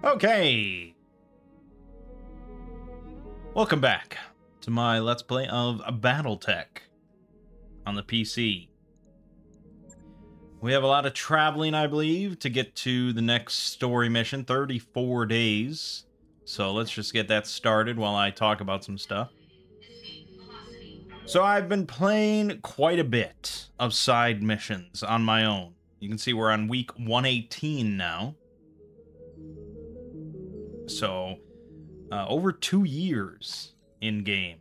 Okay. Welcome back to my Let's Play of Battletech on the PC. We have a lot of traveling, I believe, to get to the next story mission, 34 days. So let's just get that started while I talk about some stuff. So I've been playing quite a bit of side missions on my own. You can see we're on week 118 now. So, over 2 years in game.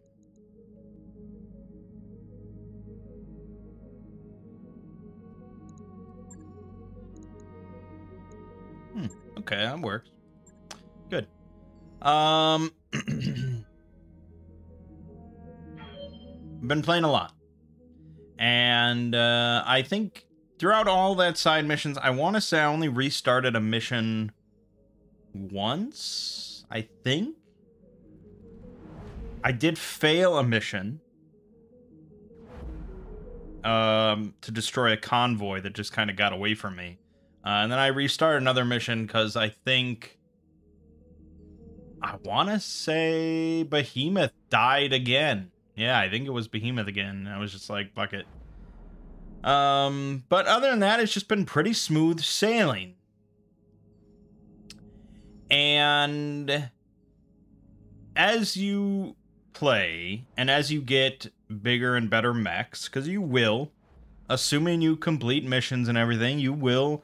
Okay, that works. Good. Been playing a lot. And, I think throughout all that side missions, I want to say I only restarted a mission once, I think. I did fail a mission to destroy a convoy that just kind of got away from me. And then I restarted another mission because I think I want to say Behemoth died again. Yeah, I think it was Behemoth again. I was just like, fuck it. But other than that, it's just been pretty smooth sailing. And as you play, and as you get bigger and better mechs, because you will, assuming you complete missions and everything, you will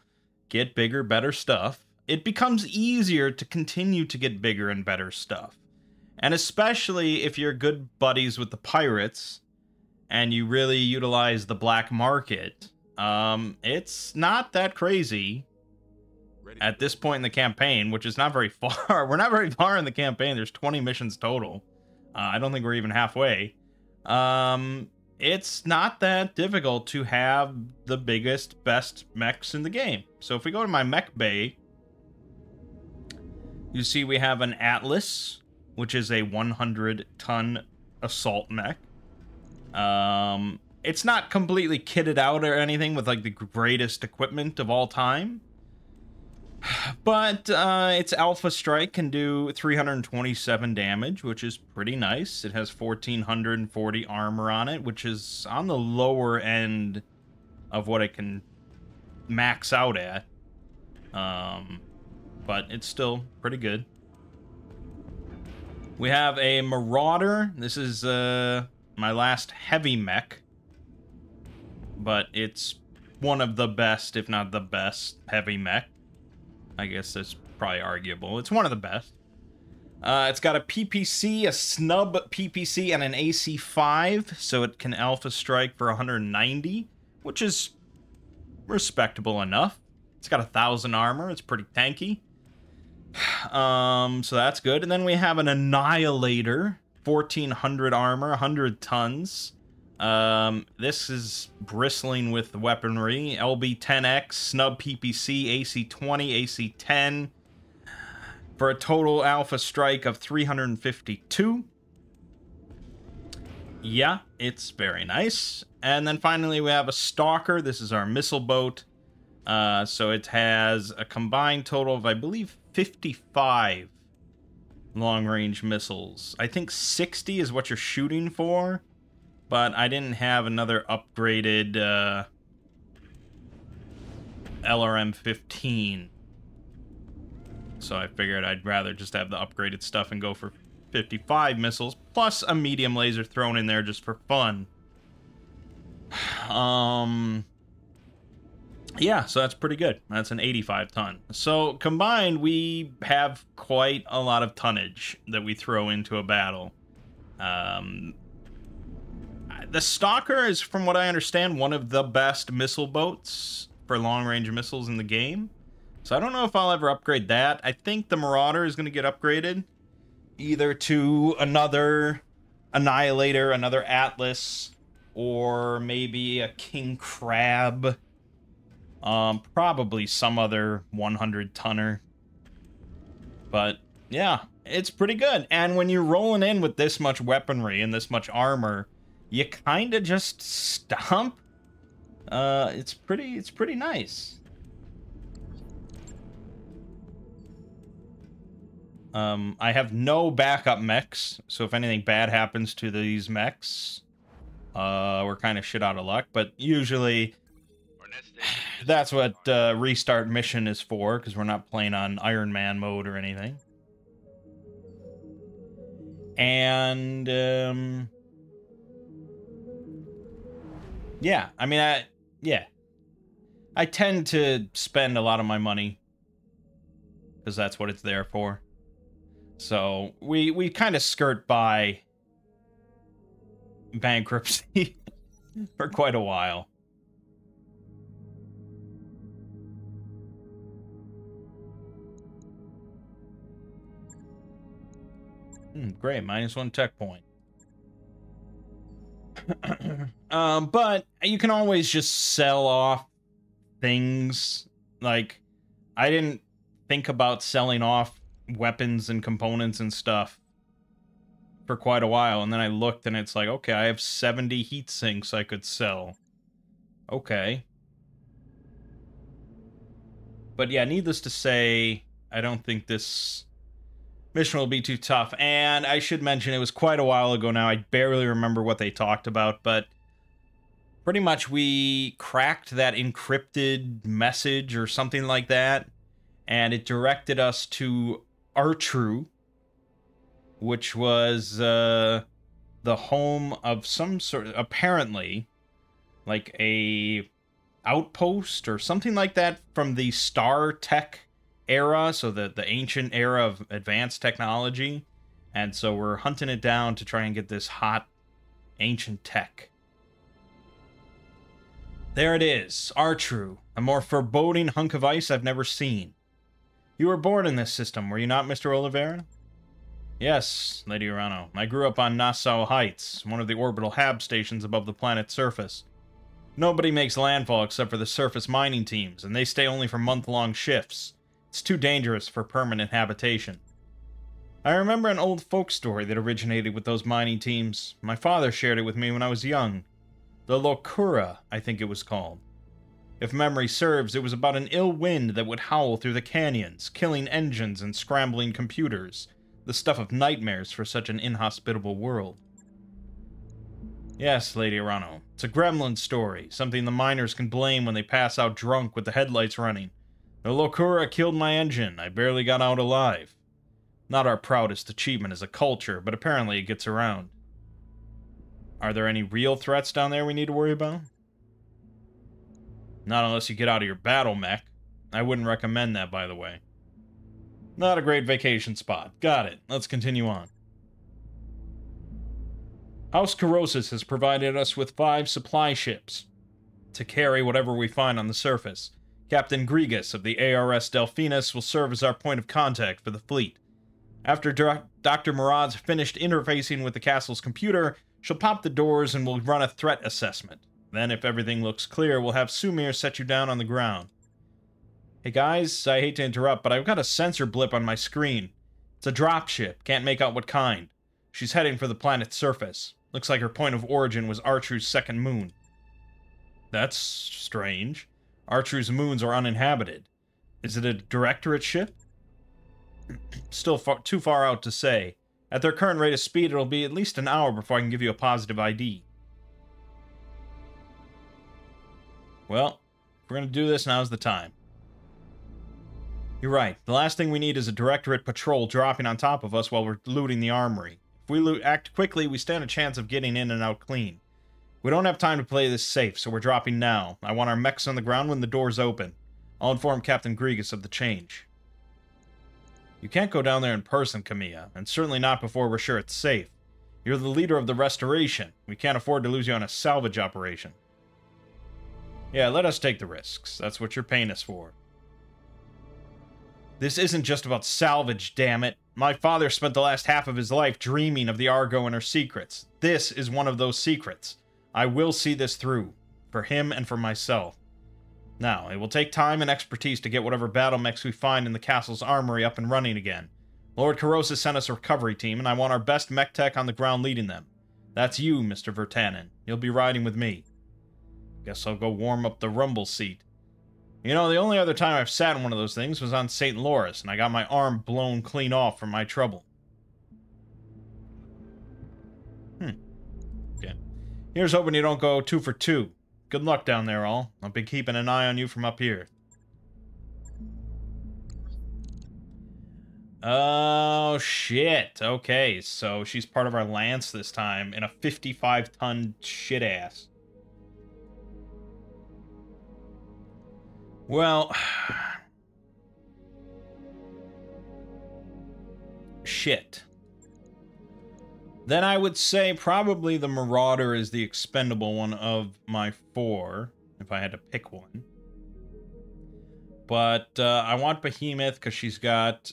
get bigger, better stuff. It becomes easier to continue to get bigger and better stuff. And especially if you're good buddies with the pirates, and you really utilize the black market, it's not that crazy at this point in the campaign, which is not very far. We're not very far in the campaign. There's 20 missions total. I don't think we're even halfway. It's not that difficult to have the biggest, best mechs in the game. So if we go to my mech bay, you see we have an Atlas, which is a 100-ton assault mech. It's not completely kitted out or anything with like the greatest equipment of all time. But its Alpha Strike can do 327 damage, which is pretty nice. It has 1,440 armor on it, which is on the lower end of what it can max out at. But it's still pretty good. We have a Marauder. This is my last heavy mech. But it's one of the best, if not the best, heavy mech. I guess that's probably arguable. It's one of the best. It's got a PPC, a snub PPC, and an AC5, so it can Alpha Strike for 190, which is respectable enough. It's got 1,000 armor. It's pretty tanky. So that's good. And then we have an Annihilator, 1,400 armor, 100 tons. This is bristling with weaponry. LB-10X, snub PPC, AC-20, AC-10, for a total Alpha Strike of 352. Yeah, it's very nice. And then finally we have a Stalker. This is our missile boat. So it has a combined total of, I believe, 55 long-range missiles. I think 60 is what you're shooting for. But I didn't have another upgraded LRM-15. So I figured I'd rather just have the upgraded stuff and go for 55 missiles, plus a medium laser thrown in there just for fun. Yeah, so that's pretty good. That's an 85 ton. So combined, we have quite a lot of tonnage that we throw into a battle. The Stalker is, from what I understand, one of the best missile boats for long-range missiles in the game. So I don't know if I'll ever upgrade that. I think the Marauder is going to get upgraded either to another Annihilator, another Atlas, or maybe a King Crab. Probably some other 100-tonner. But, yeah, it's pretty good. And when you're rolling in with this much weaponry and this much armor, you kind of just stomp. It's pretty nice. I have no backup mechs, so if anything bad happens to these mechs, we're kind of shit out of luck. But usually, that's what restart mission is for, because we're not playing on Iron Man mode or anything. And, yeah, I mean, I tend to spend a lot of my money, because that's what it's there for. So, we kind of skirt by bankruptcy for quite a while. Great, -1 tech point. But you can always just sell off things. Like, I didn't think about selling off weapons and components and stuff for quite a while, and then I looked and it's like, okay, I have 70 heat sinks I could sell. Okay. But yeah, needless to say, I don't think this mission will be too tough. And I should mention, it was quite a while ago now. I barely remember what they talked about, but pretty much we cracked that encrypted message or something like that, and it directed us to Artru, which was the home of some sort of, apparently, like a outpost or something like that from the Star Tech era, so the ancient era of advanced technology. And so we're hunting it down to try and get this hot ancient tech. There it is, Artru, a more foreboding hunk of ice I've never seen. You were born in this system, were you not, Mr. Oliveira? Yes, Lady Urano. I grew up on Nassau Heights, one of the orbital hab stations above the planet's surface. Nobody makes landfall except for the surface mining teams, and they stay only for month-long shifts. It's too dangerous for permanent habitation. I remember an old folk story that originated with those mining teams. My father shared it with me when I was young. The Locura, I think it was called. If memory serves, it was about an ill wind that would howl through the canyons, killing engines and scrambling computers. The stuff of nightmares for such an inhospitable world. Yes, Lady Urano. It's a gremlin story, something the miners can blame when they pass out drunk with the headlights running. The Locura killed my engine. I barely got out alive. Not our proudest achievement as a culture, but apparently it gets around. Are there any real threats down there we need to worry about? Not unless you get out of your battle mech. I wouldn't recommend that, by the way. Not a great vacation spot. Got it. Let's continue on. House Corrosis has provided us with 5 supply ships to carry whatever we find on the surface. Captain Grigas of the ARS Delphinus will serve as our point of contact for the fleet. After Dr. Murad's finished interfacing with the castle's computer, she'll pop the doors and we'll run a threat assessment. Then, if everything looks clear, we'll have Sumir set you down on the ground. Hey guys, I hate to interrupt, but I've got a sensor blip on my screen. It's a dropship, can't make out what kind. She's heading for the planet's surface. Looks like her point of origin was Artru's second moon. That's strange. Artru's moons are uninhabited. Is it a directorate ship? Still too far out to say. At their current rate of speed, it'll be at least an hour before I can give you a positive ID. Well, if we're going to do this, now's the time. You're right. The last thing we need is a directorate patrol dropping on top of us while we're looting the armory. If we act quickly, we stand a chance of getting in and out clean. We don't have time to play this safe, so we're dropping now. I want our mechs on the ground when the doors open. I'll inform Captain Grigas of the change. You can't go down there in person, Camilla, and certainly not before we're sure it's safe. You're the leader of the Restoration. We can't afford to lose you on a salvage operation. Yeah, let us take the risks. That's what you're paying us for. This isn't just about salvage, damn it. My father spent the last half of his life dreaming of the Argo and her secrets. This is one of those secrets. I will see this through. For him and for myself. Now, it will take time and expertise to get whatever battle mechs we find in the castle's armory up and running again. Lord Corrosis sent us a recovery team, and I want our best mech tech on the ground leading them. That's you, Mr. Vertanen. You'll be riding with me. Guess I'll go warm up the rumble seat. You know, the only other time I've sat in one of those things was on St. Louis, and I got my arm blown clean off from my trouble. Okay. Here's hoping you don't go 2 for 2. Good luck down there, all. I'll be keeping an eye on you from up here. Oh, shit. Okay, so she's part of our Lance this time in a 55-ton shit-ass. Well... shit. Then I would say probably the Marauder is the expendable one of my 4, if I had to pick one. But I want Behemoth because she's got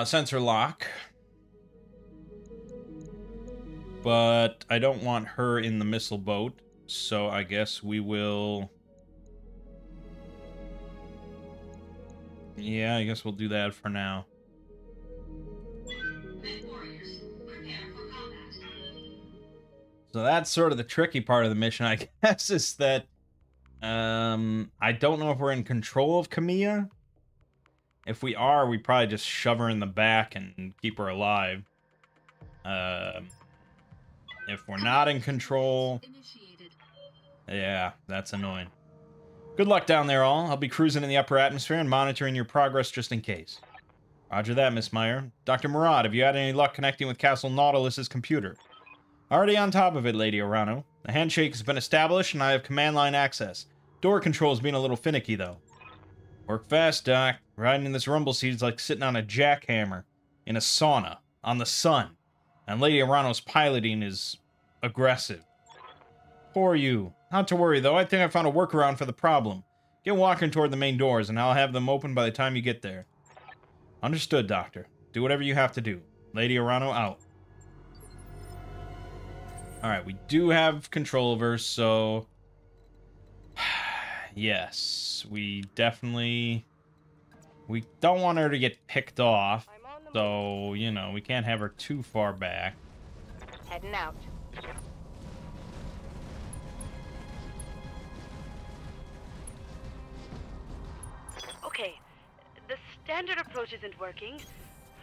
sensor lock. But I don't want her in the missile boat, so I guess we will... yeah, I guess we'll do that for now. So that's sort of the tricky part of the mission, I guess, is that I don't know if we're in control of Camilla. If we are, we probably just shove her in the back and keep her alive. If we're not in control... yeah, that's annoying. Good luck down there, all. I'll be cruising in the upper atmosphere and monitoring your progress just in case. Roger that, Miss Meyer. Dr. Murad, have you had any luck connecting with Castle Nautilus's computer? Already on top of it, Lady Arano. The handshake has been established, and I have command line access. Door control's being a little finicky, though. Work fast, Doc. Riding in this rumble seat is like sitting on a jackhammer. In a sauna. On the sun. And Lady Arano's piloting is... aggressive. Poor you. Not to worry, though. I think I found a workaround for the problem. Get walking toward the main doors, and I'll have them open by the time you get there. Understood, Doctor. Do whatever you have to do. Lady Arano out. Alright, we do have control of her, so... yes, we definitely... we don't want her to get picked off, so, you know, we can't have her too far back. Heading out. Okay, the standard approach isn't working.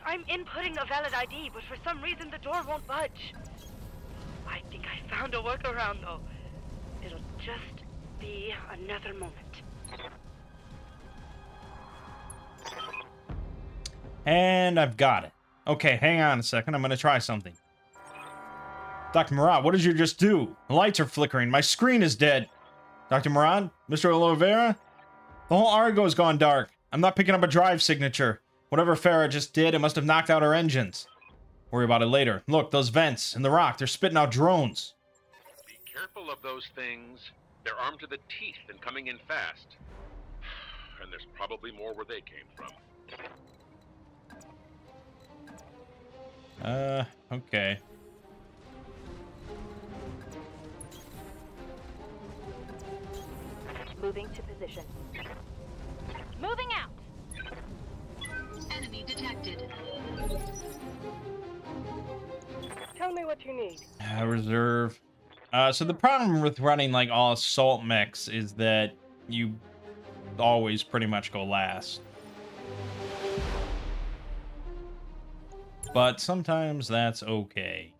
I'm inputting a valid ID, but for some reason the door won't budge. I think I found a workaround, though. It'll just be another moment. And I've got it. Okay, hang on a second. I'm gonna try something. Dr. Murad, what did you just do? The lights are flickering. My screen is dead. Dr. Murad? Mr. Oliveira? The whole Argo's gone dark. I'm not picking up a drive signature. Whatever Farah just did, it must have knocked out our engines. Worry about it later. Look, those vents in the rock, they're spitting out drones. Be careful of those things. They're armed to the teeth and coming in fast. And there's probably more where they came from. Okay. Moving to position. Moving out! Enemy detected. Tell me what you need. Reserve. So the problem with running, like, all assault mechs is that you always pretty much go last. But sometimes that's okay.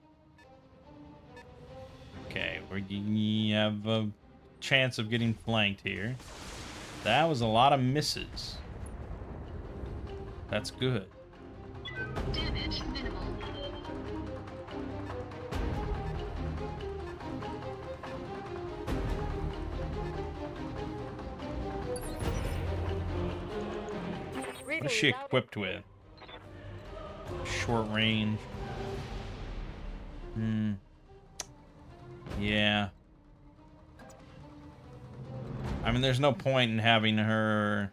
Okay, we have a chance of getting flanked here. That was a lot of misses. That's good. Damage minimal. What is she equipped with? Short range. Yeah. I mean, there's no point in having her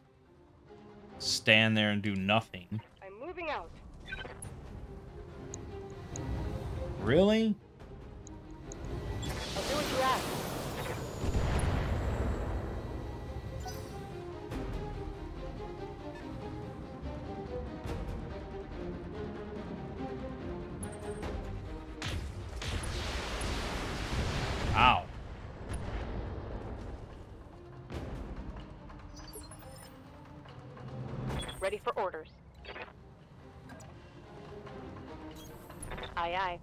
stand there and do nothing. I'm moving out. Really? I'll do what you ask. Ow. Ready for orders. Aye,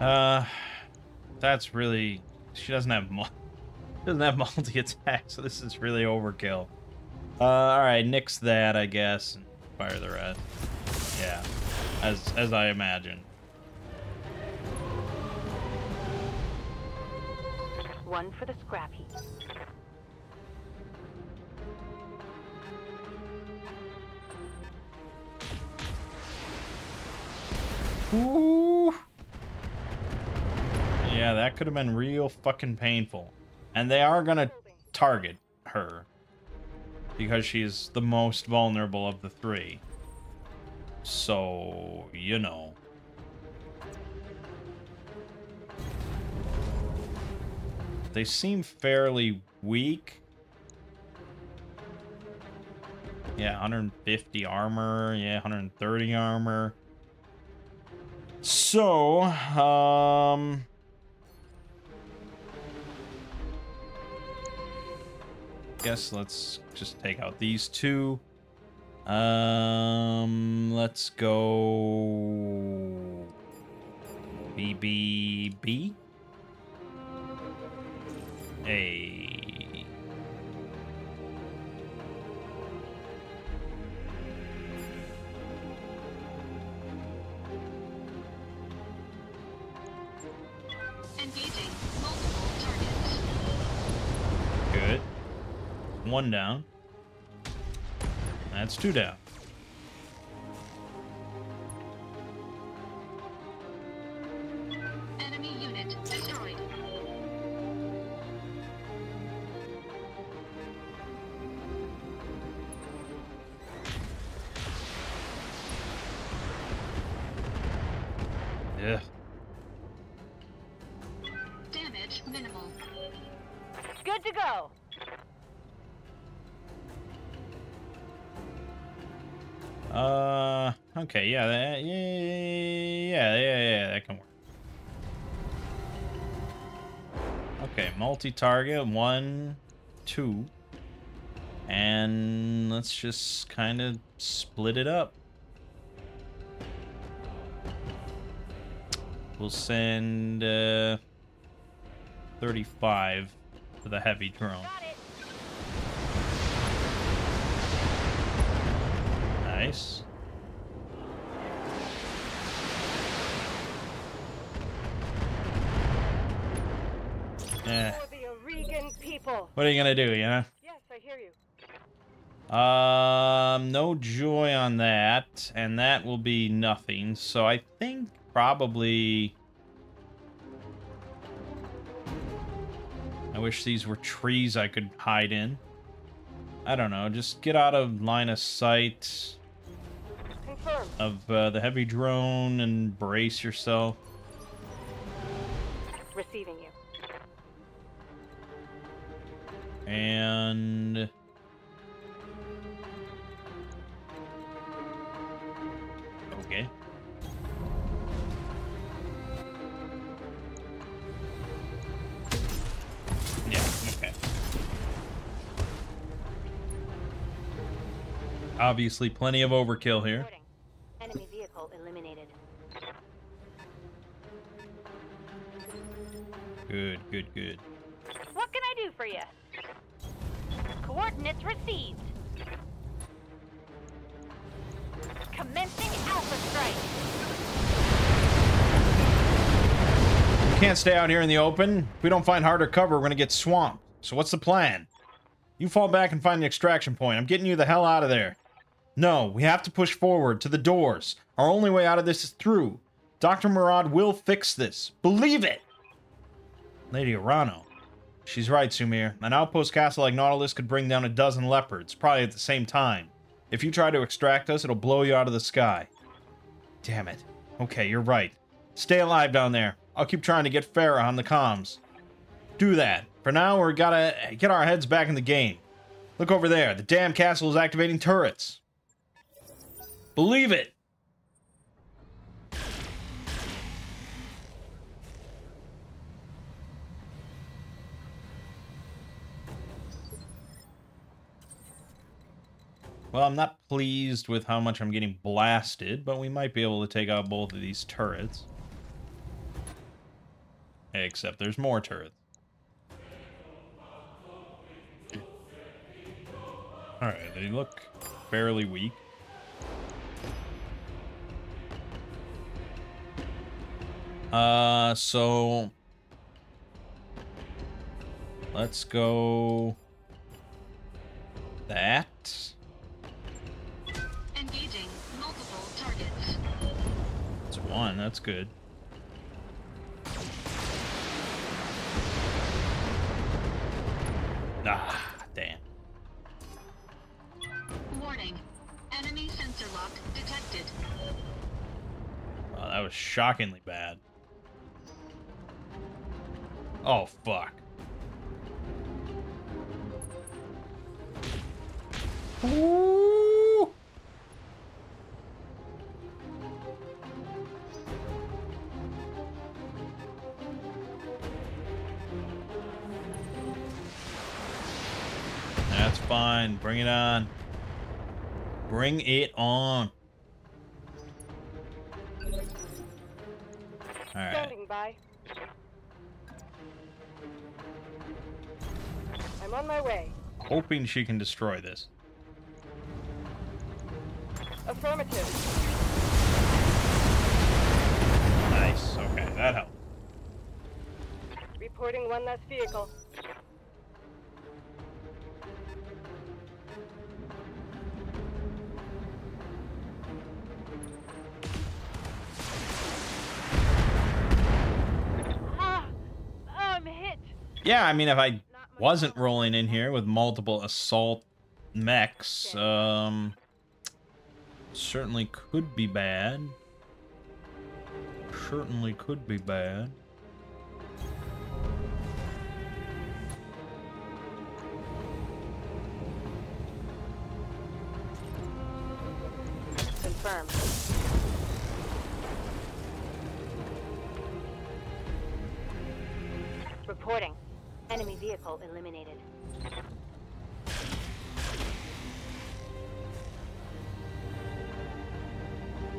aye. That's really... She doesn't have multi-attack, so this is really overkill. Alright, nix that, I guess, and fire the rest. Yeah, as I imagined. One for the scrap heap. Ooh. Yeah, that could have been real fucking painful. And they are gonna target her. Because she's the most vulnerable of the three. So, you know. They seem fairly weak. Yeah, 150 armor. Yeah, 130 armor. So, guess let's just take out these two. Let's go BBB. A. Engaging multiple targets. Good. One down. That's two down. Enemy unit destroyed. Yeah. Damage minimal. Good to go. Okay, yeah, that can work. Okay, multi-target, 1, 2. And let's just kind of split it up. We'll send 35 for the heavy drone. Got it. Nice. Eh. For the Oregon people. What are you gonna do, you know? Yes, I hear you. No joy on that, and that will be nothing. So I think probably... I wish these were trees I could hide in. I don't know, just get out of line of sight Confirmed. of the heavy drone and brace yourself. Receiving you. And... okay. Yeah, okay. Obviously, plenty of overkill here. Reporting. Enemy vehicle eliminated. Good, good, good. What can I do for you? Coordinates received. Commencing Alpha Strike. We can't stay out here in the open. If we don't find harder cover, we're gonna get swamped. So what's the plan? You fall back and find the extraction point. I'm getting you the hell out of there. No, we have to push forward to the doors. Our only way out of this is through. Dr. Murad will fix this. Believe it! Lady Arano. She's right, Sumir. An outpost castle like Nautilus could bring down a dozen leopards, probably at the same time. If you try to extract us, it'll blow you out of the sky. Damn it. Okay, you're right. Stay alive down there. I'll keep trying to get Farah on the comms. Do that. For now, we gotta get our heads back in the game. Look over there. The damn castle is activating turrets. Believe it! Well, I'm not pleased with how much I'm getting blasted, but we might be able to take out both of these turrets. Except there's more turrets. Alright, they look fairly weak. So... let's go... that. Engaging multiple targets. It's one, that's good. Ah, damn. Warning. Enemy sensor lock detected. Oh, that was shockingly bad. Oh, fuck. Ooh. That's fine. Bring it on. Bring it on. All right. Standing by. I'm on my way. Hoping she can destroy this. Affirmative. Nice. Okay, that helped. Reporting one less vehicle. I'm hit. Yeah, I mean, if I wasn't rolling in here with multiple assault mechs, certainly could be bad. Certainly could be bad. Confirmed. Reporting. Enemy vehicle eliminated.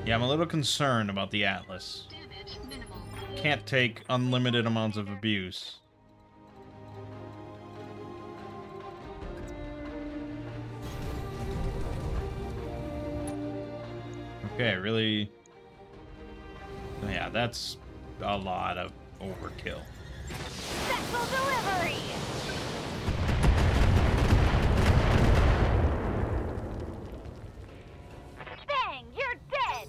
Yeah, I'm a little concerned about the Atlas. Damage minimal. Can't take unlimited amounts of abuse. Okay, really... yeah, that's a lot of overkill. Special delivery! Bang! You're dead!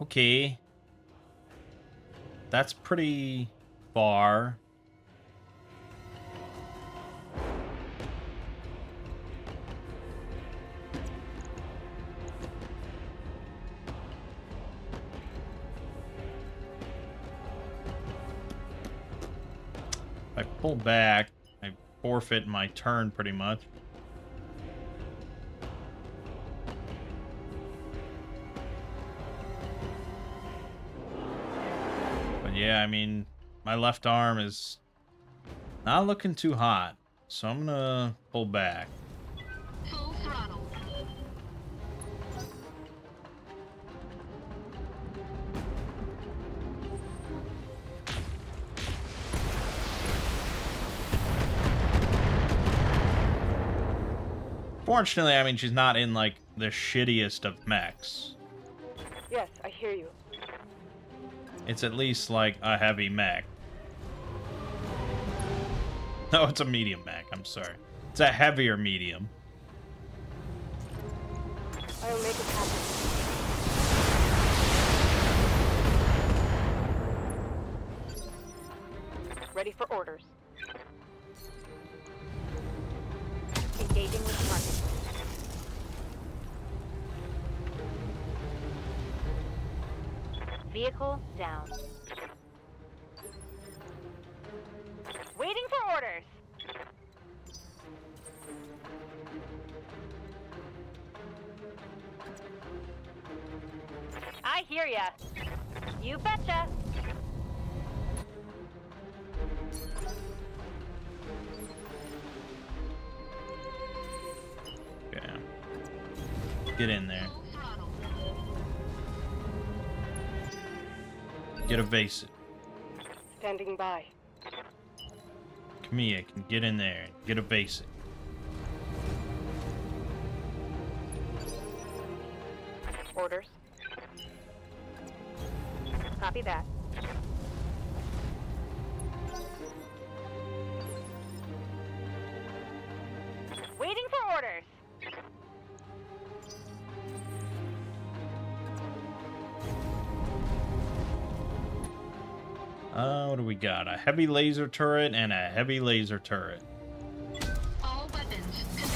Okay. That's pretty far. If I pull back, I forfeit my turn pretty much. But yeah, I mean, my left arm is not looking too hot, so I'm gonna pull back. Full throttle. Fortunately, I mean, she's not in, like, the shittiest of mechs. Yes, I hear you. It's at least, like, a heavy mech. No, it's a medium mech, I'm sorry. It's a heavier medium. I'll make it happen. Ready for orders. Engaging with target. Vehicle down. Waiting for orders. I hear ya. You betcha. Get in there. Full throttle. Get evasive. Standing by. Camilla can get in there and get evasive. Orders. Copy that. Waiting for orders. What do we got? A heavy laser turret and a heavy laser turret. All weapons committed.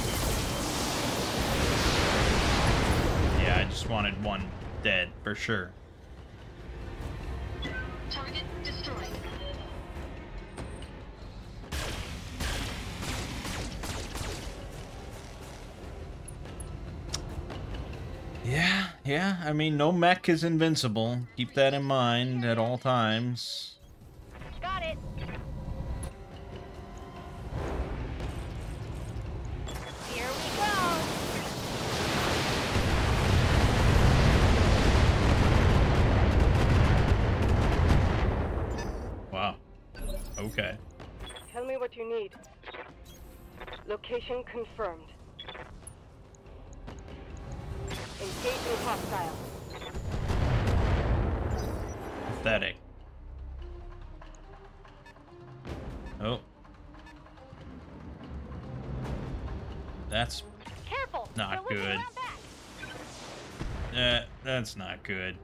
Yeah, I just wanted one dead, for sure. Target destroyed. Yeah, I mean, no mech is invincible. Keep that in mind at all times. Got it. Here we go. Wow. Okay. Tell me what you need. Location confirmed. Engaging hostile. Pathetic. Oh. That's Careful. not They're looking good. around back. That's not good.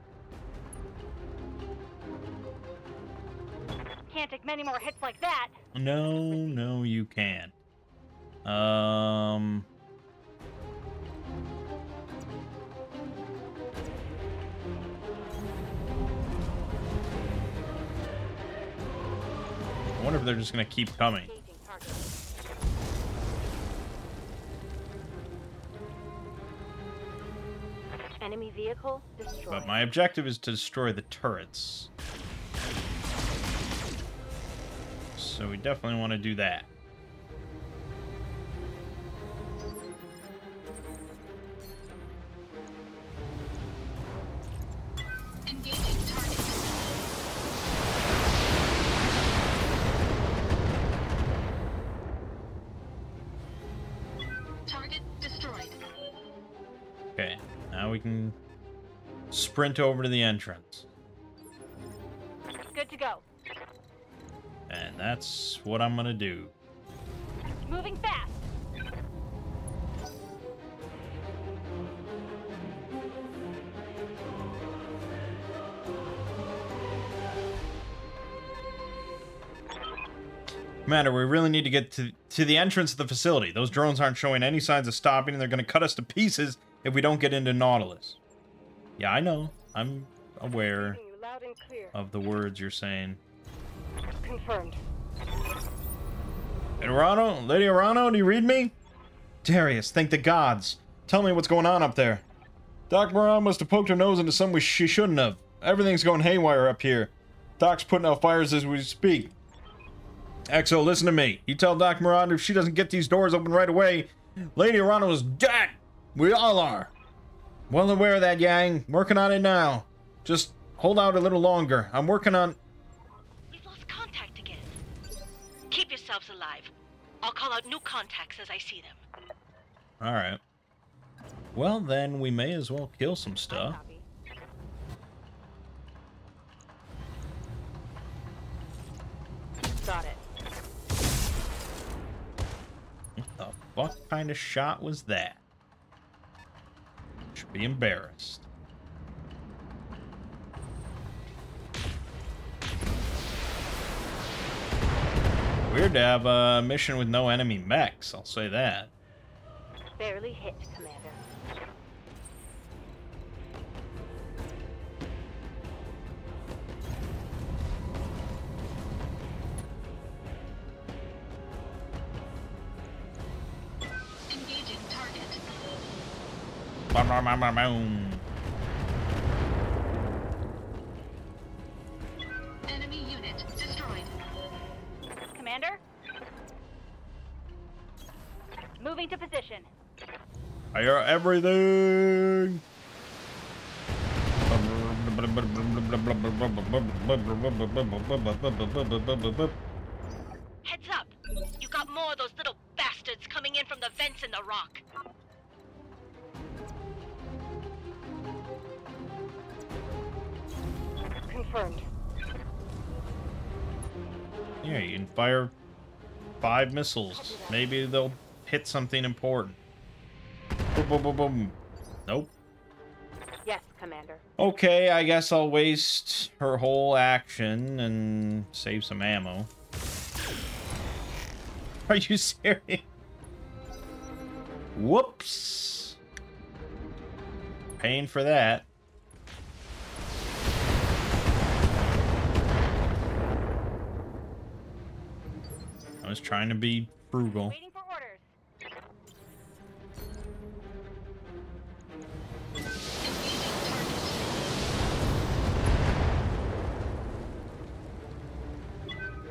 Can't take many more hits like that. No, you can't. I wonder if they're just gonna keep coming. Engaging target. Enemy vehicle destroyed. But my objective is to destroy the turrets. So we definitely want to do that. Engaging target. Target destroyed. Okay, now we can sprint over to the entrance. Good to go. And that's what I'm gonna do. Moving fast. Commander, we really need to get to the entrance of the facility. Those drones aren't showing any signs of stopping, and they're gonna cut us to pieces if we don't get into Nautilus. Yeah, I know. I'm aware Hearing you loud and clear. of the words you're saying. Confirmed. Arano? Lady Arano, do you read me? Darius, thank the gods. Tell me what's going on up there. Doc Moran must have poked her nose into something she shouldn't have. Everything's going haywire up here. Doc's putting out fires as we speak. Exo, listen to me. You tell Doc Moran if she doesn't get these doors open right away, Lady Arano is dead. We all are. Well aware of that, Yang. Working on it now. Just hold out a little longer. I'm working on... We've lost contact again. Keep yourselves alive. I'll call out new contacts as I see them. Alright. Well, then we may as well kill some stuff. Copy. Got it. What the fuck kind of shot was that? Should be embarrassed. Weird to have a mission with no enemy mechs, I'll say that. Barely hit, Commander. Engaging target. Boom, boom, boom, boom, boom. Enemy unit destroyed. Commander? Moving to position. Fire everything! Heads up! You got more of those little bastards coming in from the vents in the rock. Confirmed. Yeah, you can fire 5 missiles. Maybe they'll hit something important. Boom, boom, boom, boom. Nope. Yes, Commander. Okay, I guess I'll waste her whole action and save some ammo. Are you serious? Whoops. Paying for that. I was trying to be frugal. Waiting for orders.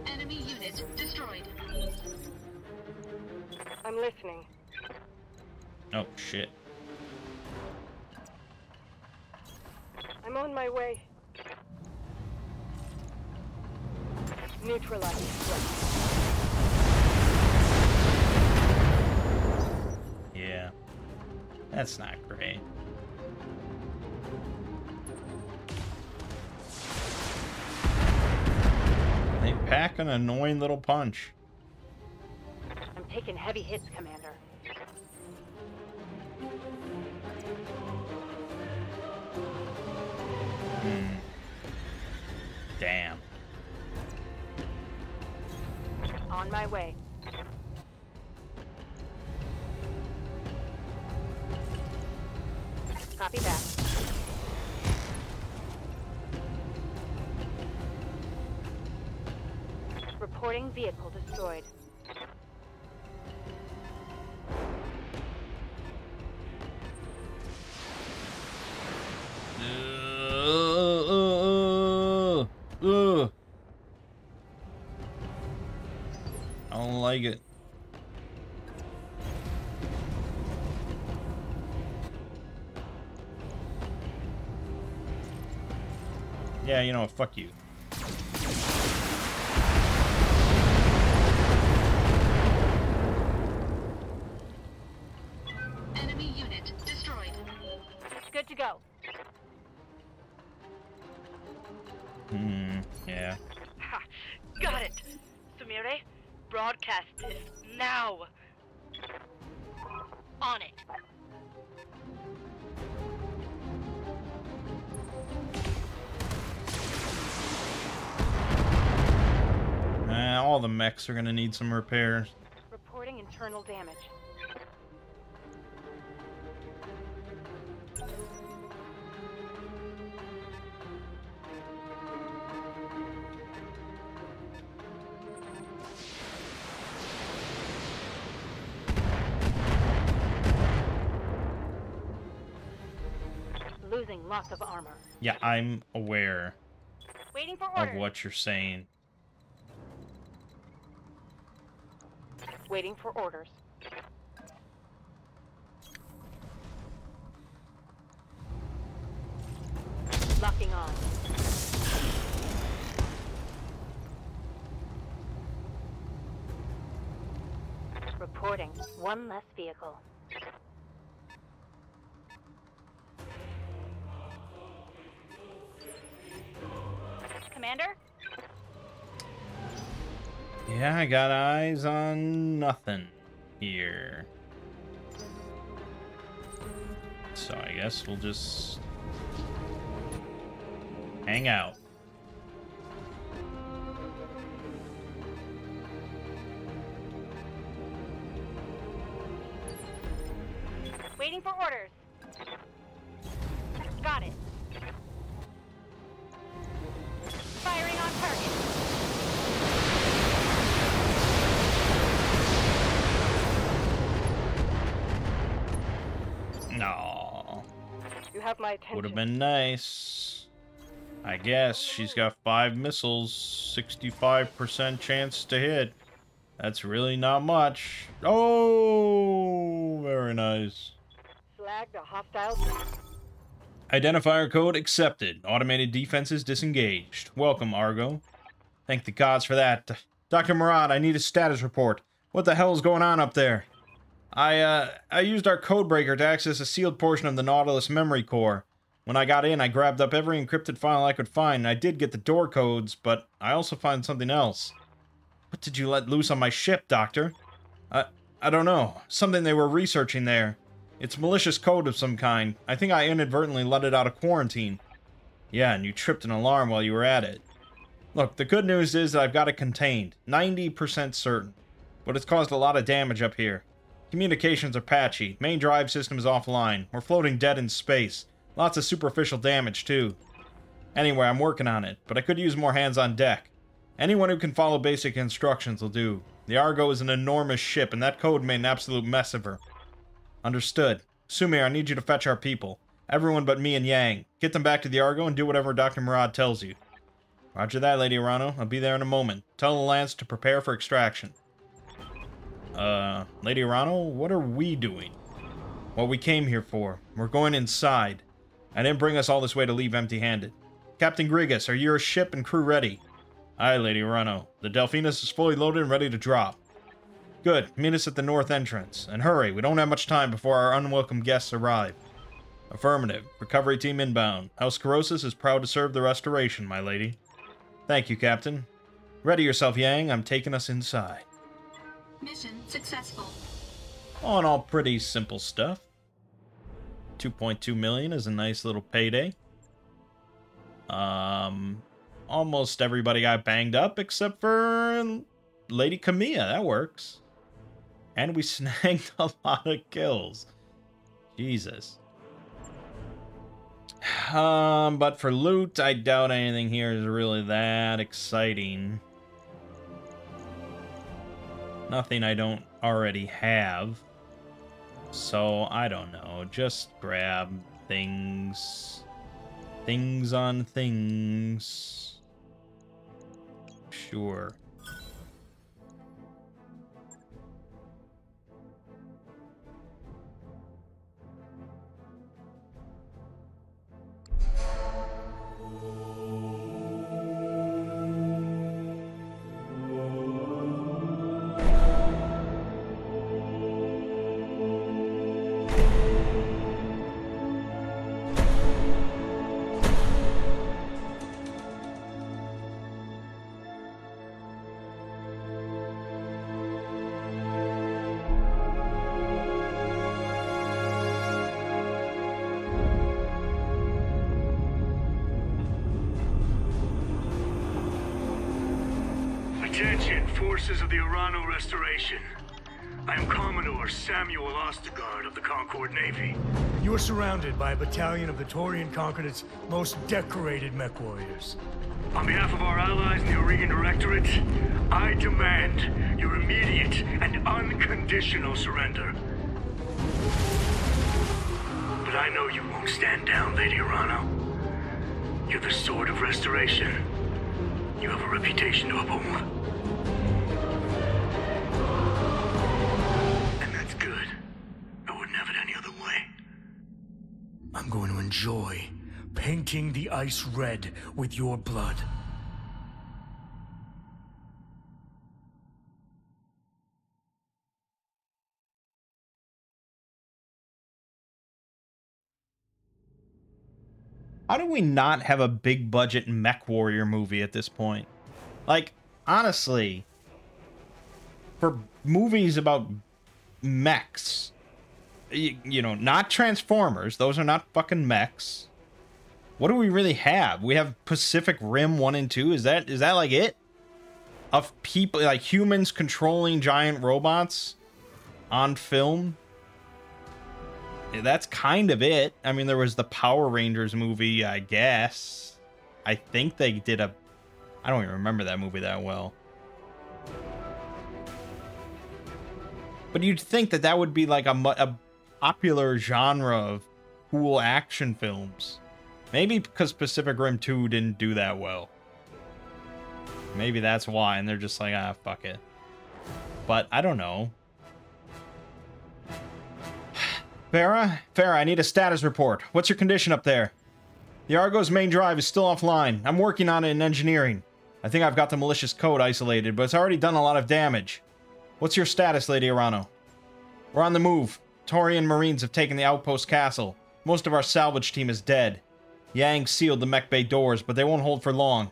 Enemy unit destroyed. I'm listening. Oh, shit. I'm on my way. Neutralizing threat. Yeah. That's not great. They pack an annoying little punch. I'm taking heavy hits, Commander. Damn. On my way. Copy that. Reporting vehicle destroyed. I don't like it. Yeah, you know what? Fuck you. Enemy unit destroyed. Good to go. Yeah. Ha! Got it! Sumire, broadcast this now! On it. All the mechs are gonna need some repairs. Reporting internal damage. Losing lots of armor. Yeah, I'm aware Waiting for of orders. what you're saying. Waiting for orders. Locking on. Reporting. One less vehicle. Commander? Yeah, I got eyes on nothing here. So I guess we'll just hang out. Waiting for orders. Got it. Firing on target. No. You have my attention. Would have been nice. I guess she's got 5 missiles, 65% chance to hit. That's really not much. Oh, very nice. flagged a hostile... Identifier code accepted. Automated defenses disengaged. Welcome, Argo. Thank the gods for that. Dr. Murad, I need a status report. What the hell is going on up there? I used our codebreaker to access a sealed portion of the Nautilus memory core. When I got in, I grabbed up every encrypted file I could find, and I did get the door codes, but I also found something else. What did you let loose on my ship, Doctor? I don't know. Something they were researching there. It's malicious code of some kind. I think I inadvertently let it out of quarantine. Yeah, and you tripped an alarm while you were at it. Look, the good news is that I've got it contained. 90% certain. But it's caused a lot of damage up here. Communications are patchy. Main drive system is offline. We're floating dead in space. Lots of superficial damage, too. Anyway, I'm working on it, but I could use more hands on deck. Anyone who can follow basic instructions will do. The Argo is an enormous ship, and that code made an absolute mess of her. Understood. Sumir, I need you to fetch our people. Everyone but me and Yang. Get them back to the Argo and do whatever Dr. Murad tells you. Roger that, Lady Arano. I'll be there in a moment. Tell the Lance to prepare for extraction. Lady Arano, what are we doing? What we came here for. We're going inside. I didn't bring us all this way to leave empty-handed. Captain Grigas, are your ship and crew ready? Aye, Lady Arano. The Delphinus is fully loaded and ready to drop. Good. Meet us at the north entrance. And hurry, we don't have much time before our unwelcome guests arrive. Affirmative. Recovery team inbound. House Corrosis is proud to serve the restoration, my lady. Thank you, Captain. Ready yourself, Yang. I'm taking us inside. Mission successful. All in all, pretty simple stuff. 2.2 million is a nice little payday. Almost everybody got banged up except for Lady Camilla. That works. And we snagged a lot of kills. Jesus. But for loot, I doubt anything here is really that exciting. Nothing I don't already have. So, I don't know. Just grab things. Things on things. Sure. Attention, forces of the Arano Restoration. I am Commodore Samuel Ostergaard of the Concord Navy. You are surrounded by a battalion of the Taurian Concordate's most decorated mech warriors. On behalf of our allies in the Aurigan Directorate, I demand your immediate and unconditional surrender. But I know you won't stand down, Lady Arano. You're the Sword of Restoration. You have a reputation to uphold. And that's good. I wouldn't have it any other way. I'm going to enjoy painting the ice red with your blood. How do we not have a big budget mech warrior movie at this point? Like, honestly, for movies about mechs, you know, not Transformers, those are not fucking mechs. What do we really have? We have Pacific Rim 1 and 2. Is that like it? Of people, like humans controlling giant robots on film? That's kind of it. I mean, there was the Power Rangers movie, I guess. I think they did a... I don't even remember that movie that well. But you'd think that that would be like a popular genre of cool action films. Maybe because Pacific Rim 2 didn't do that well. Maybe that's why, and they're just like, ah, fuck it. But I don't know. Farah? Farah, I need a status report. What's your condition up there? The Argo's main drive is still offline. I'm working on it in engineering. I think I've got the malicious code isolated, but it's already done a lot of damage. What's your status, Lady Arano? We're on the move. Taurian Marines have taken the outpost castle. Most of our salvage team is dead. Yang sealed the mech bay doors, but they won't hold for long.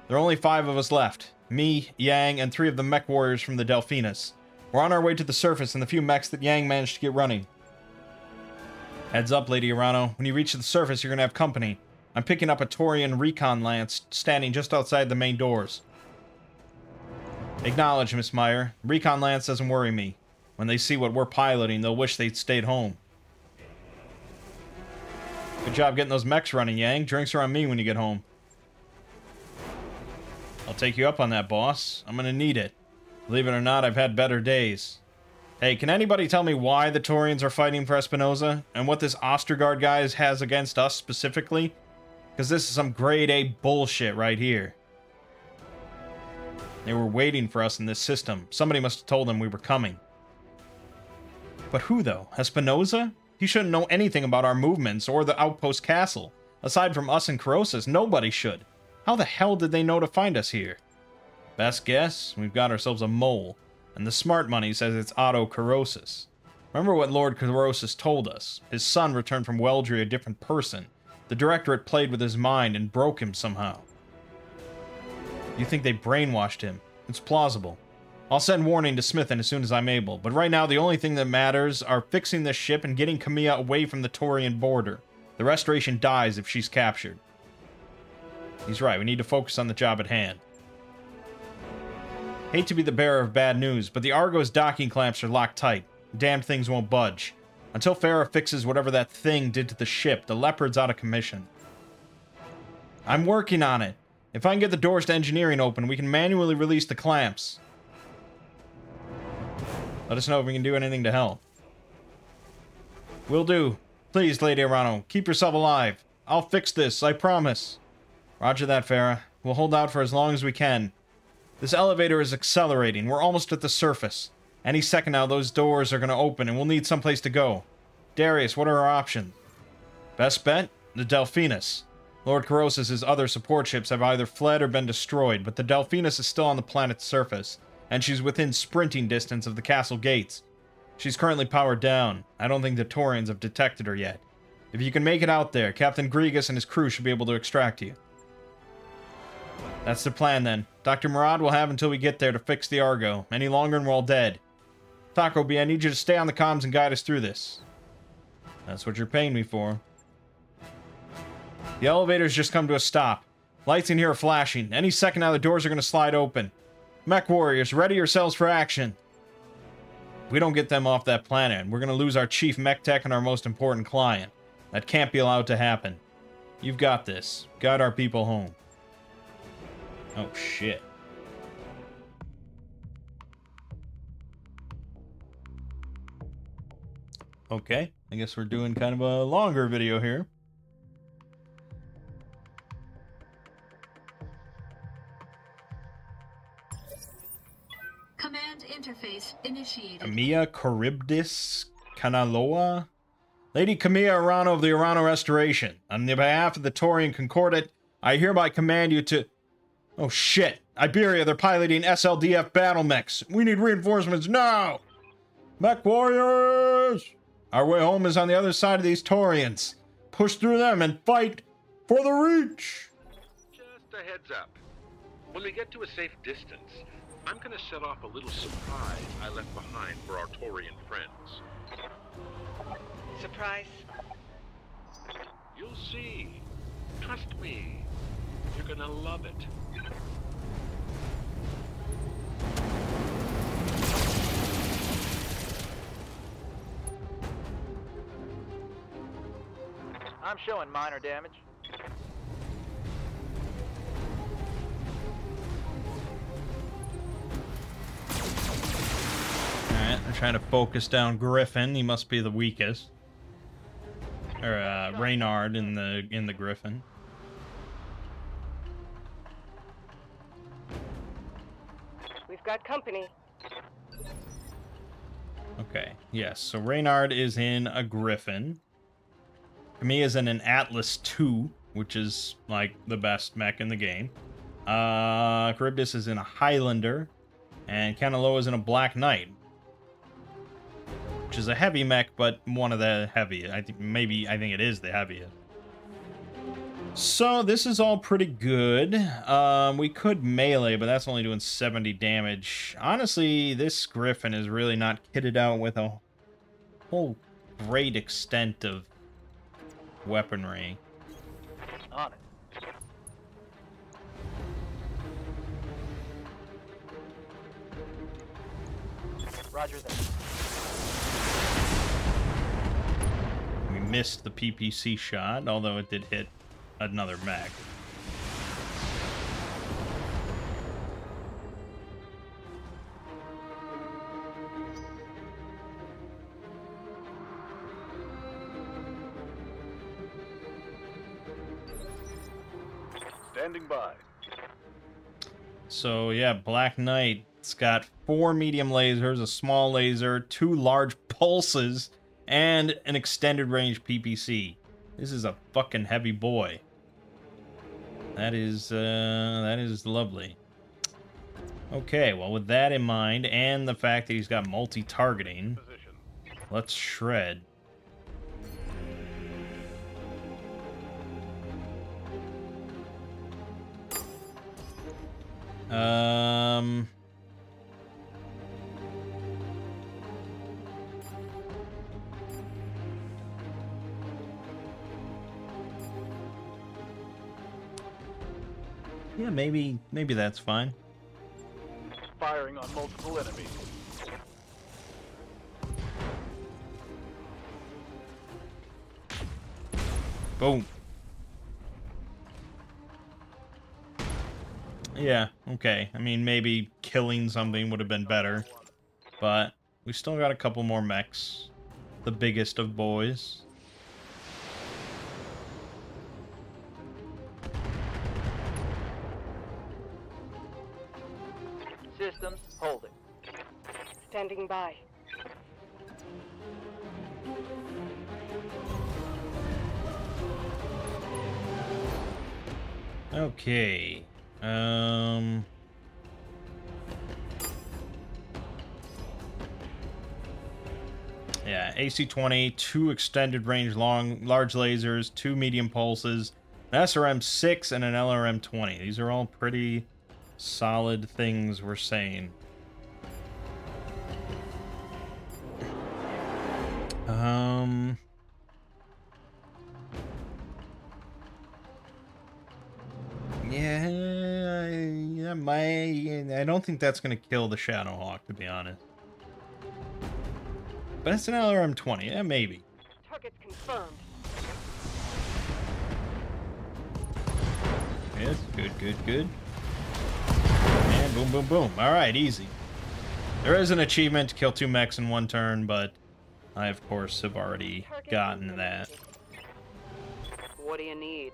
There are only 5 of us left. Me, Yang, and 3 of the mech warriors from the Delphinus. We're on our way to the surface and the few mechs that Yang managed to get running. Heads up, Lady Arano. When you reach the surface, you're gonna have company. I'm picking up a Taurian recon lance standing just outside the main doors. Acknowledge, Miss Meyer. Recon lance doesn't worry me. When they see what we're piloting, they'll wish they'd stayed home. Good job getting those mechs running, Yang. Drinks are on me when you get home. I'll take you up on that, boss. I'm gonna need it. Believe it or not, I've had better days. Hey, can anybody tell me why the Taurians are fighting for Espinosa? And what this Ostergaard guy has against us specifically? Because this is some grade A bullshit right here. They were waiting for us in this system. Somebody must have told them we were coming. But who, though? Espinosa? He shouldn't know anything about our movements or the outpost castle. Aside from us and Corossus, nobody should. How the hell did they know to find us here? Best guess, we've got ourselves a mole. And the smart money says it's Otto Corossus. Remember what Lord Corossus told us. His son returned from Weldry a different person. The Directorate played with his mind and broke him somehow. You think they brainwashed him? It's plausible. I'll send warning to Smithin as soon as I'm able, but right now the only thing that matters are fixing this ship and getting Camilla away from the Taurian border. The Restoration dies if she's captured. He's right, we need to focus on the job at hand. Hate to be the bearer of bad news, but the Argo's docking clamps are locked tight. Damned things won't budge. Until Farah fixes whatever that thing did to the ship, the Leopard's out of commission. I'm working on it. If I can get the doors to engineering open, we can manually release the clamps. Let us know if we can do anything to help. Will do. Please, Lady Arano, keep yourself alive. I'll fix this, I promise. Roger that, Farah. We'll hold out for as long as we can. This elevator is accelerating. We're almost at the surface. Any second now, those doors are going to open, and we'll need someplace to go. Darius, what are our options? Best bet? The Delphinus. Lord Corossus' other support ships have either fled or been destroyed, but the Delphinus is still on the planet's surface, and she's within sprinting distance of the castle gates. She's currently powered down. I don't think the Taurians have detected her yet. If you can make it out there, Captain Grigas and his crew should be able to extract you. That's the plan, then. Dr. Murad will have until we get there to fix the Argo. Any longer and we're all dead. Taco B, I need you to stay on the comms and guide us through this. That's what you're paying me for. The elevator's just come to a stop. Lights in here are flashing. Any second now, the doors are going to slide open. Mech warriors, ready yourselves for action. If we don't get them off that planet, we're going to lose our chief mech tech and our most important client. That can't be allowed to happen. You've got this. Guide our people home. Oh, shit. Okay, I guess we're doing kind of a longer video here. Command interface initiated. Camilla Charybdis Kanaloa? Lady Camilla Arano of the Arano Restoration. On the behalf of the Taurian Concordat, I hereby command you to... Oh shit! Iberia, they're piloting SLDF battle mechs. We need reinforcements now! Mech warriors! Our way home is on the other side of these Taurians. Push through them and fight for the Reach! Just a heads up. When we get to a safe distance, I'm gonna set off a little surprise I left behind for our Taurian friends. Surprise? You'll see. Trust me. You're gonna love it. I'm showing minor damage. Alright, they're trying to focus down Griffin. He must be the weakest. Or, Reynard in the Griffin. We've got company. Okay, yes. So Reynard is in a Griffin. Camille is in an Atlas 2, which is, like, the best mech in the game. Charybdis is in a Highlander. And Canelo is in a Black Knight. Which is a heavy mech, but one of the heaviest. I think it is the heaviest. So this is all pretty good. We could melee, but that's only doing 70 damage. Honestly, this Griffin is really not kitted out with a whole great extent of weaponry. On it. Roger that. We missed the PPC shot, although it did hit another mech. Standing by. So yeah, Black Knight. It's got 4 medium lasers, a small laser, 2 large pulses, and an extended range PPC. This is a fucking heavy boy. That is lovely. Okay, well, with that in mind, and the fact that he's got multi-targeting, let's shred. Yeah, maybe that's fine. Firing on multiple enemies. Boom. Yeah, okay. I mean, maybe killing something would have been better. But we still got a couple more mechs. The biggest of boys. Systems holding. Standing by. Okay. Yeah, AC-20, 2 extended range large lasers, 2 medium pulses, an SRM-6, and an LRM-20. These are all pretty solid things we're saying. Yeah, I don't think that's going to kill the Shadowhawk, to be honest. But it's an LRM-20, yeah, maybe. Target's confirmed. Yes, good. And boom, boom, boom. Alright, easy. There is an achievement to kill 2 mechs in 1 turn, but I, of course, have already gotten that. What do you need?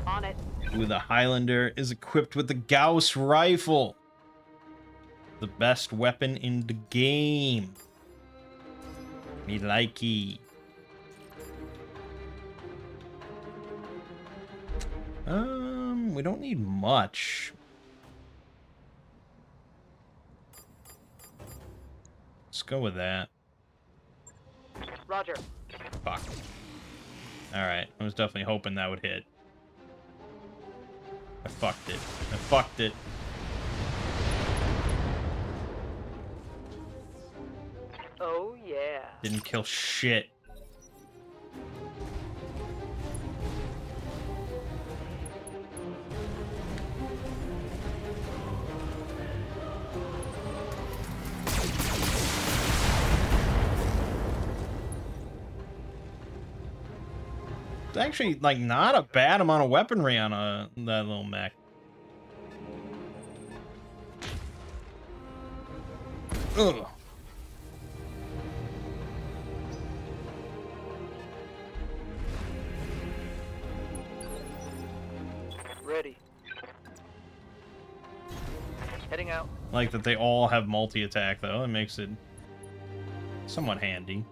On it. Ooh, the Highlander is equipped with the Gauss rifle. The best weapon in the game. Me likey. We don't need much. Let's go with that. Roger. Fuck. Alright, I was definitely hoping that would hit. I fucked it. Oh, yeah. Didn't kill shit. It's actually, like, not a bad amount of weaponry on that little mech. Ugh. Ready. Heading out. Like that they all have multi-attack, though. It makes it somewhat handy.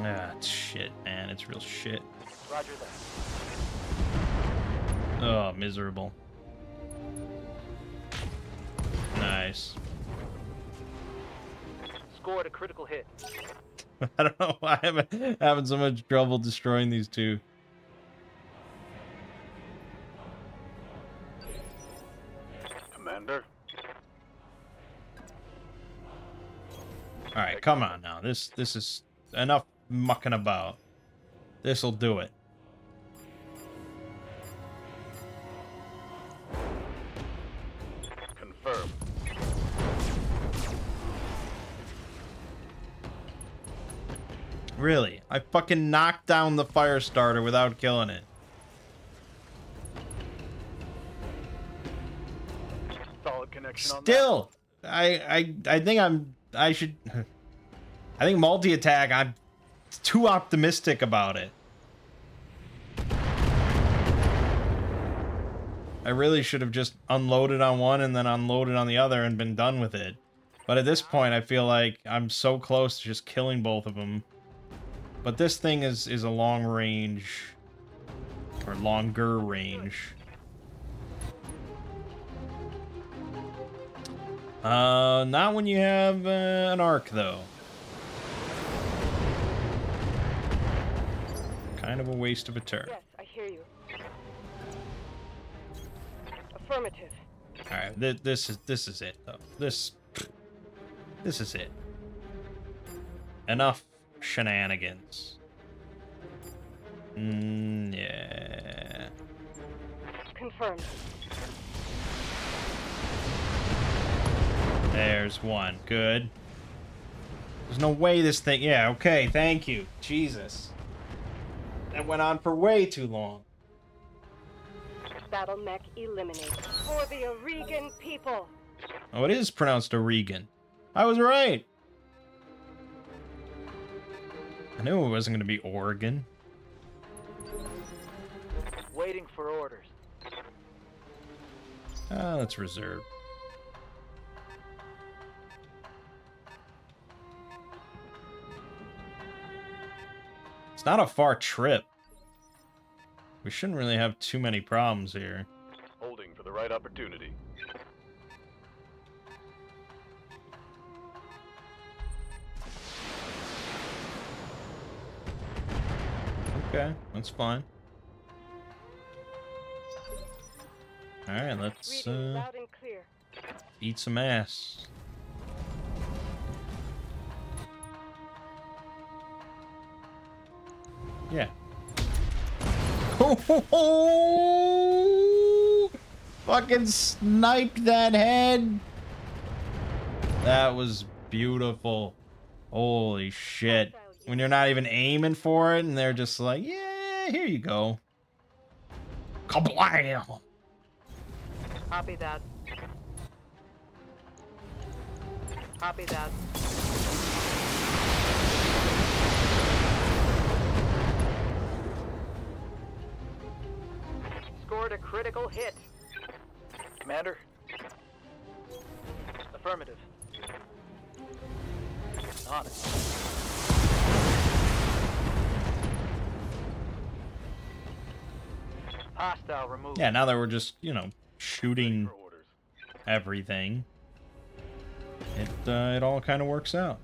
Ah, it's shit, man. It's real shit. Roger that. Oh, miserable. Nice. Scored a critical hit. I don't know why I'm having so much trouble destroying these two. Commander. All right, come on now. This is enough mucking about. This'll do it. Confirmed. Really? I fucking knocked down the fire starter without killing it. Solid connection on Still, I think I should. I think multi-attack. I'm too optimistic about it. I really should have just unloaded on one and then unloaded on the other and been done with it. But at this point, I feel like I'm so close to just killing both of them. But this thing is a long range, or longer range. Not when you have an arc, though. Kind of a waste of a turn. Yes, I hear you. Affirmative. All right, this is it, though. This is it. Enough shenanigans. Yeah. Confirmed. There's one. Good. There's no way this thing... Yeah, okay, thank you. Jesus. That went on for way too long. Battle mech eliminated. For the Oregon people. Oh, it is pronounced Oregon. I was right. I knew it wasn't going to be Oregon. Waiting for orders. Ah, that's reserved. It's not a far trip. We shouldn't really have too many problems here. Holding for the right opportunity. Okay, that's fine. Alright, let's Reading loud and clear. eat some ass. Yeah. Fucking sniped that head. That was beautiful. Holy shit. When you're not even aiming for it and they're just like, yeah, here you go. Kablam! Copy that. Copy that. Scored a critical hit. Commander. Affirmative. On it. Hostile removed. Yeah, now that we're just, you know, shooting everything, it all kind of works out.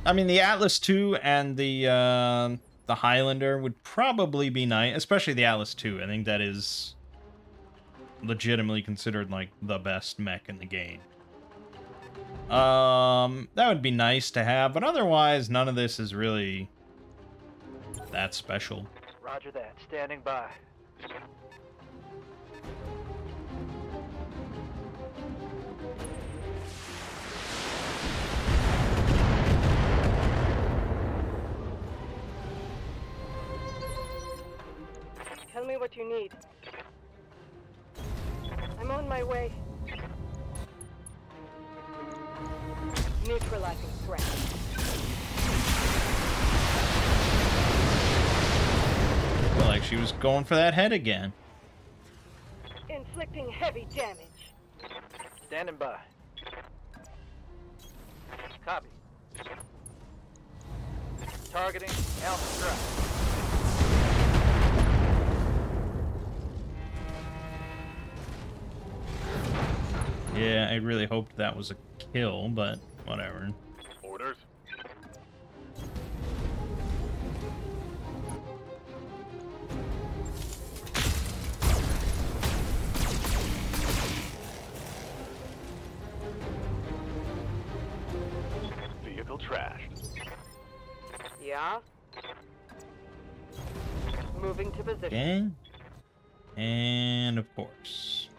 I mean, the Atlas II and the Highlander would probably be nice, especially the Atlas II. I think that is legitimately considered like the best mech in the game. That would be nice to have, but otherwise none of this is really that special. Roger that. Standing by. Tell me what you need. I'm I'm on my way. Neutralizing threat. I feel like she was going for that head again. Inflicting heavy damage. Standing by. Copy. Targeting Alpha Strike. Yeah, I really hoped that was a kill, but whatever. Orders? Vehicle trashed. Yeah? Moving to position. Okay. And of course.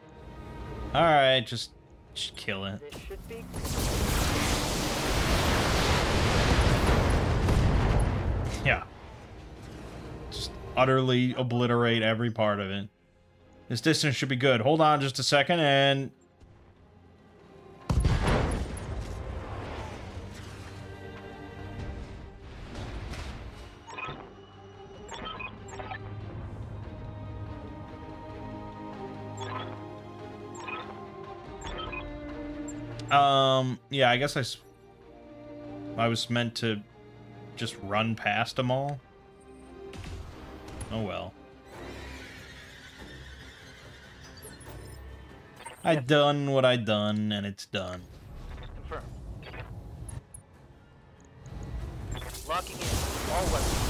Alright, just kill it. This should be... Yeah. Just utterly obliterate every part of it. This distance should be good. Hold on just a second and... yeah, I guess I was meant to just run past them all. Oh well. I done what I done, and it's done. Confirmed. Locking in. All weapons.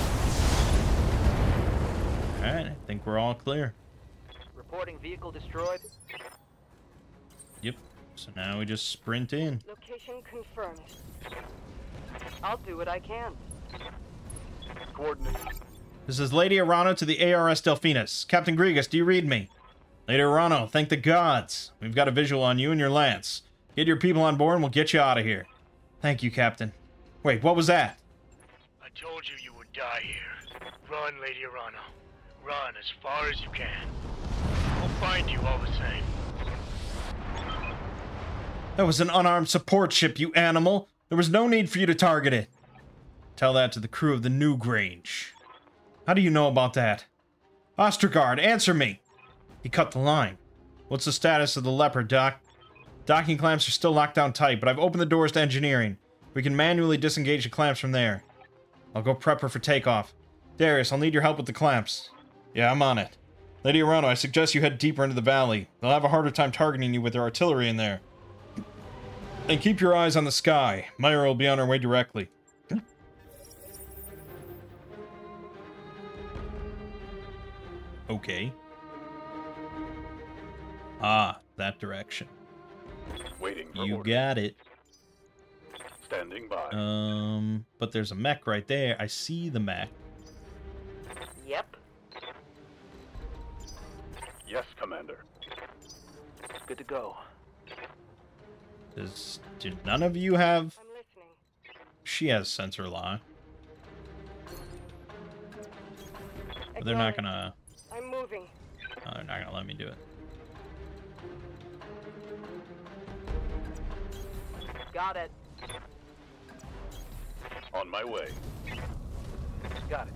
Alright, I think we're all clear. Reporting vehicle destroyed. Yep. So now we just sprint in. Location confirmed. I'll do what I can. Coordinates. This is Lady Arano to the ARS Delphinus. Captain Grigas, do you read me? Lady Arano, thank the gods. We've got a visual on you and your lance. Get your people on board and we'll get you out of here. Thank you, Captain. Wait, what was that? I told you you would die here. Run, Lady Arano. Run as far as you can. We'll find you all the same. That was an unarmed support ship, you animal. There was no need for you to target it. Tell that to the crew of the New Grange. How do you know about that? Ostergaard, answer me! He cut the line. What's the status of the Leopard, Doc? Docking clamps are still locked down tight, but I've opened the doors to engineering. We can manually disengage the clamps from there. I'll go prep her for takeoff. Darius, I'll need your help with the clamps. Yeah, I'm on it. Lady Arano, I suggest you head deeper into the valley. They'll have a harder time targeting you with their artillery in there. And keep your eyes on the sky. Myra will be on her way directly. Okay. Ah, that direction. Waiting for You orders. got it. Standing by. But there's a mech right there. I see the mech. Yep. Yes, Commander. Good to go. Do none of you have... I'm listening. She has sensor lock. But they're not gonna... I'm moving. Oh, they're not gonna let me do it. Got it. On my way. Got it.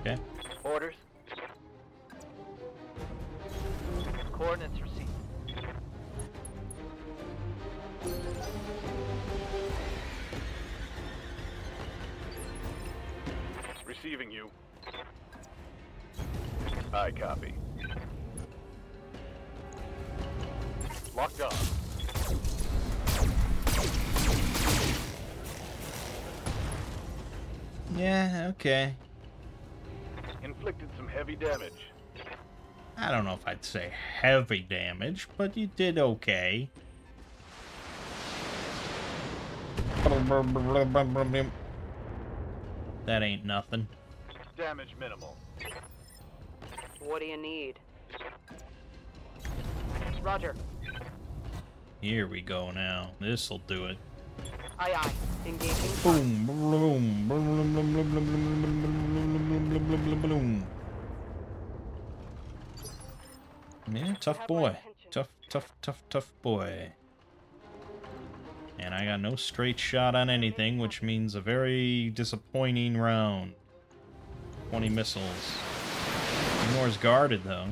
Okay. Orders. Coordinates received. Receiving you. I copy. Locked on. Yeah, okay. Inflicted some heavy damage. I don't know if I'd say heavy damage, but you did okay. That ain't nothing. Damage minimal. What do you need? Roger. Here we go now. This'll do it. Aye, aye. Engaging. Boom, boom, boom, boom, boom, boom, boom, boom, boom. Yeah, tough boy. Tough boy. And I got no straight shot on anything, which means a very disappointing round. 20 missiles. More's guarded, though.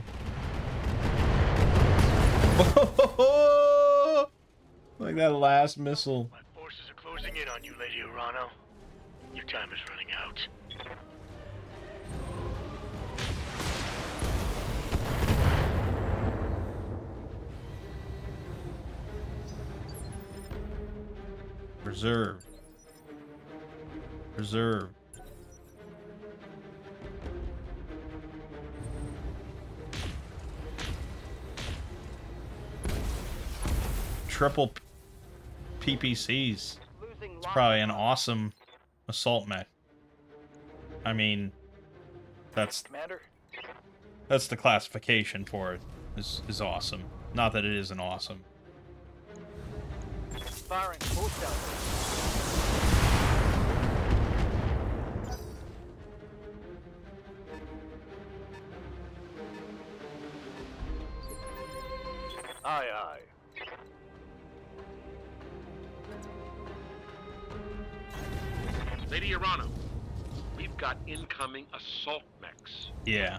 Like that last missile. My forces are closing in on you, Lady Urano. Your time is running out. Reserve. Reserve. Triple PPCs. It's probably an awesome assault mech. I mean, that's Commander? that's the classification for it. Is awesome. Not that it isn't awesome. Firing. Boost out. Aye, aye. Lady Urano, we've got incoming assault mechs. Yeah,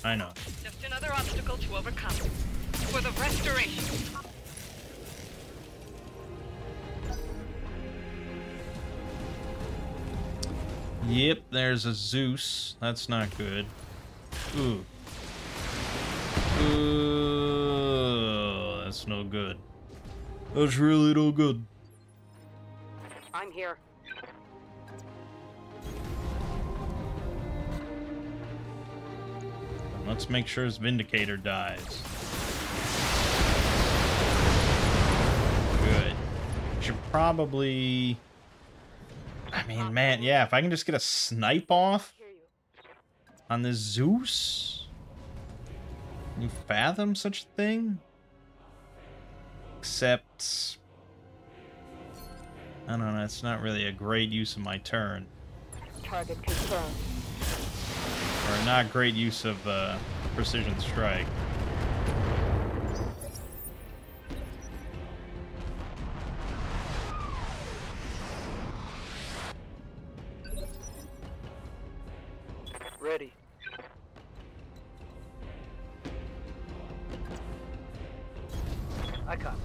I know. Just another obstacle to overcome. For the restoration. Yep, there's a Zeus. That's not good. Ooh. Ooh, that's no good. That's really no good. I'm here. Let's make sure his Vindicator dies. Good. Should probably... I mean, man, yeah, if I can just get a snipe off on this Zeus? Can you fathom such a thing? Except... I don't know, it's not really a great use of my turn. Target confirmed. Or not great use of precision strike. Ready. I got.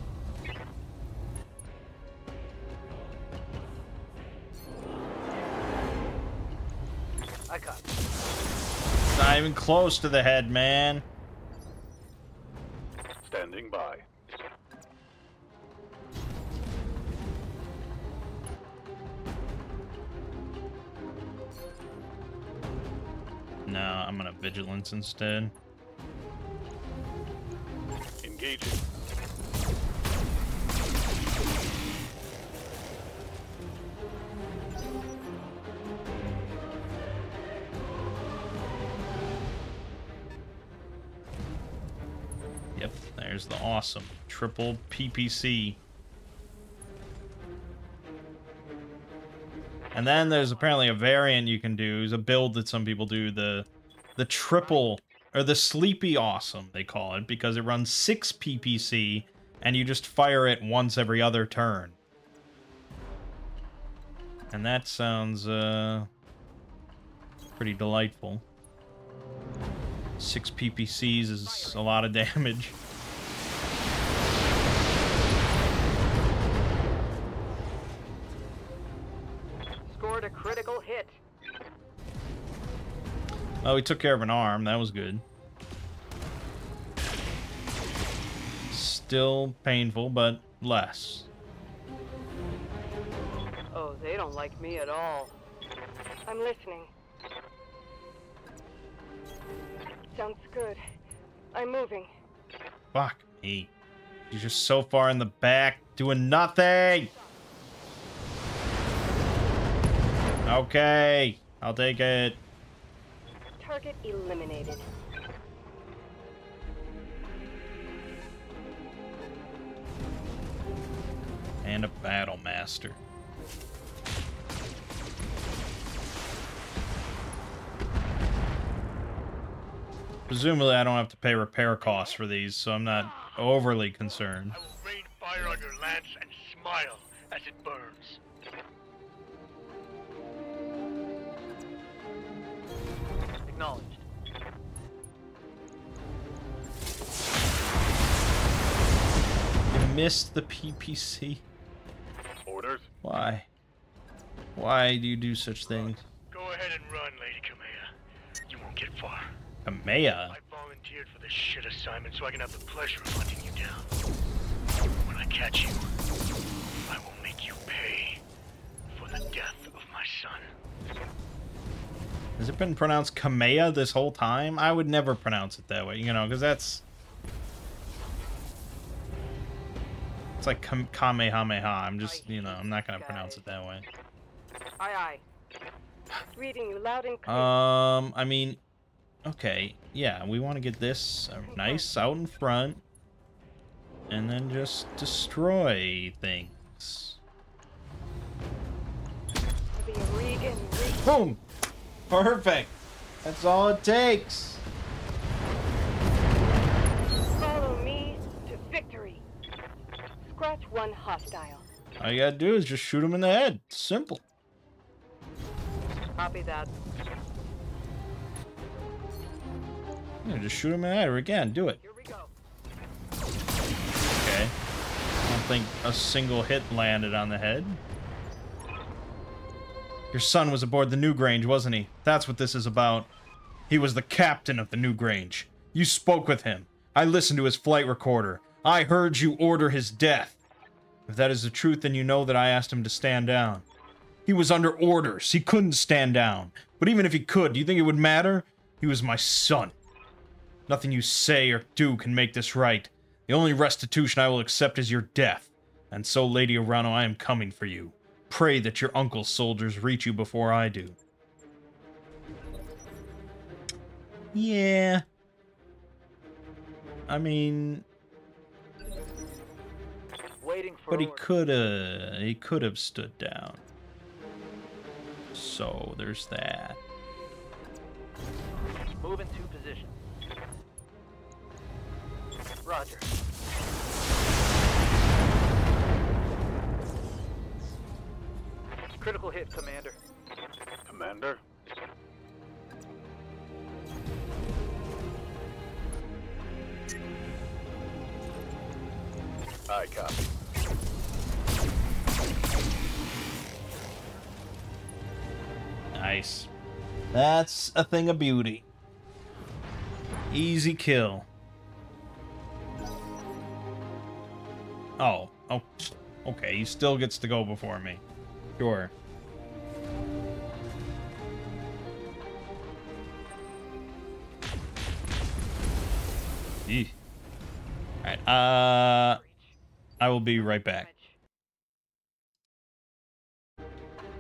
I got. Not even close to the head, man. Standing by. No, I'm gonna vigilance instead. Engaging. Yep, there's the awesome triple PPC. And then there's apparently a variant you can do. There's a build that some people do, the triple, or the sleepy awesome, they call it, because it runs 6 PPC, and you just fire it once every other turn. And that sounds, pretty delightful. 6 PPCs is a lot of damage. Scored a critical hit. Oh, we took care of an arm. That was good. Still painful, but less. Oh, they don't like me at all. I'm listening. Sounds good. I'm moving. Fuck me. He's just so far in the back, doing nothing! Okay, I'll take it. Target eliminated. And a battle master. Presumably I don't have to pay repair costs for these, so I'm not overly concerned. I will rain fire on your lance and smile as it burns. Acknowledged. You missed the PPC. Orders? Why? Why do you do such things? Go ahead and run, Lady Kamea. You won't get far. Kamea? I volunteered for this shit assignment so I can have the pleasure of hunting you down. When I catch you, I will make you pay for the death of my son. Has it been pronounced Kamea this whole time? I would never pronounce it that way, you know, because that's... It's like Kamehameha. I'm just, you know, I'm not going to pronounce it that way. Aye, aye. Reading you loud and clear. I mean... Okay, yeah, we want to get this nice out in front. And then just destroy things. Boom! Perfect! That's all it takes! Follow me to victory. Scratch one hostile. All you gotta do is just shoot him in the head. Simple. Copy that. Yeah, just shoot him in the head. Or again, do it. Here we go. Okay. I don't think a single hit landed on the head. Your son was aboard the Newgrange, wasn't he? That's what this is about. He was the captain of the Newgrange. You spoke with him. I listened to his flight recorder. I heard you order his death. If that is the truth, then you know that I asked him to stand down. He was under orders. He couldn't stand down. But even if he could, do you think it would matter? He was my son. Nothing you say or do can make this right. The only restitution I will accept is your death. And so, Lady Arano, I am coming for you. Pray that your uncle's soldiers reach you before I do. Yeah. I mean... Waiting for But he orders. could have stood down. So, there's that. Move into position. Roger. Critical hit, Commander. Commander? I copy. Nice. That's a thing of beauty. Easy kill. Oh, okay, he still gets to go before me. Sure. Eeh. Alright, I will be right back.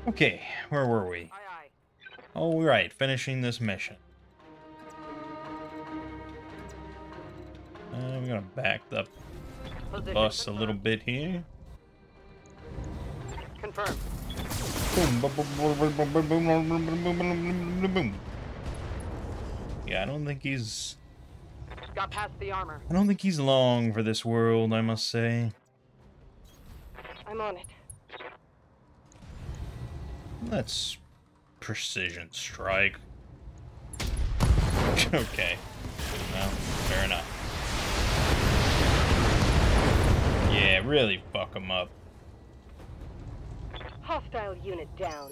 Okay, where were we? Aye, aye. Oh, right, finishing this mission. I'm gonna back up the bus a little bit here. Confirmed. Boom, boom, boom, boom, boom, boom, boom, boom, boom, boom, boom. Yeah, I don't think he's Got past the armor. I don't think he's long for this world, I must say. I'm on it. Let's precision strike. Okay. Well, fair enough. Yeah, really fuck him up. Hostile unit down.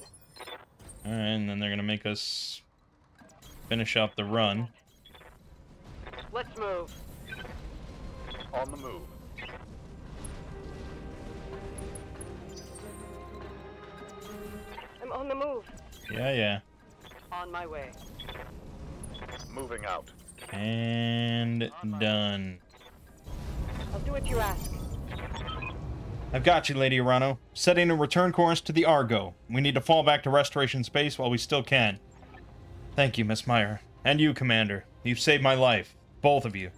Alright, and then they're gonna make us finish up the run. Let's move. On the move. I'm on the move. Yeah, yeah. On my way. Moving out. And done. I'll do what you ask. I've got you, Lady Arano. Setting a return course to the Argo. We need to fall back to restoration space while we still can. Thank you, Miss Meyer. And you, Commander. You've saved my life. Both of you.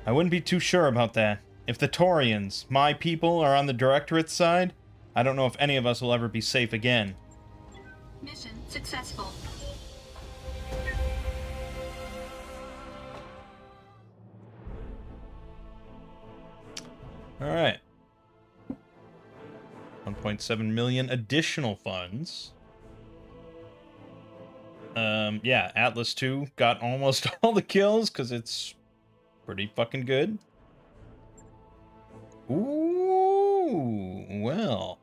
I wouldn't be too sure about that. If the Taurians, my people, are on the Directorate's side, I don't know if any of us will ever be safe again. Mission successful. Alright. 1.7 million additional funds. Yeah, Atlas 2 got almost all the kills, because it's pretty fucking good. Ooh, well.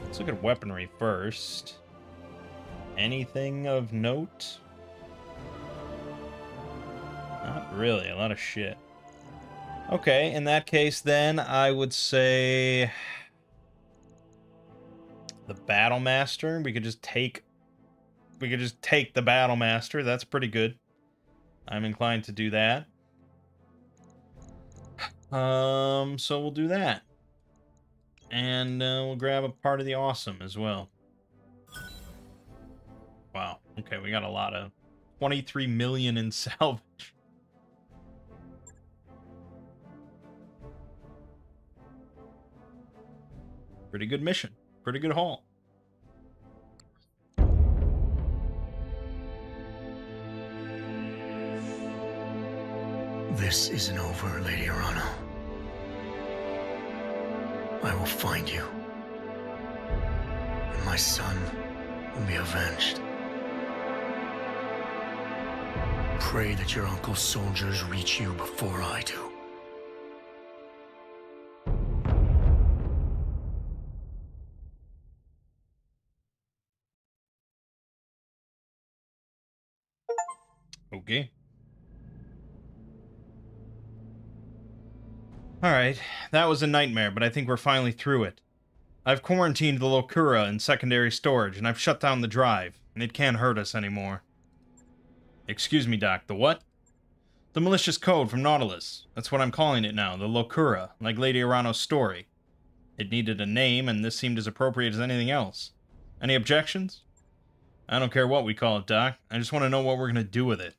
Let's look at weaponry first. Anything of note? Not really, a lot of shit. Okay, in that case then, I would say... the Battlemaster. We could just take the Battlemaster. That's pretty good. I'm inclined to do that. So we'll do that. And we'll grab a part of the awesome as well. Wow. Okay, we got a lot of 23 million in salvage. Pretty good mission. Pretty good haul. This isn't over, Lady Arano. I will find you. And my son will be avenged. Pray that your uncle's soldiers reach you before I do. Okay. Alright, that was a nightmare, but I think we're finally through it. I've quarantined the Locura in secondary storage, and I've shut down the drive, and it can't hurt us anymore. Excuse me, Doc, the what? The malicious code from Nautilus. That's what I'm calling it now, the Locura, like Lady Arano's story. It needed a name, and this seemed as appropriate as anything else. Any objections? I don't care what we call it, Doc. I just want to know what we're going to do with it.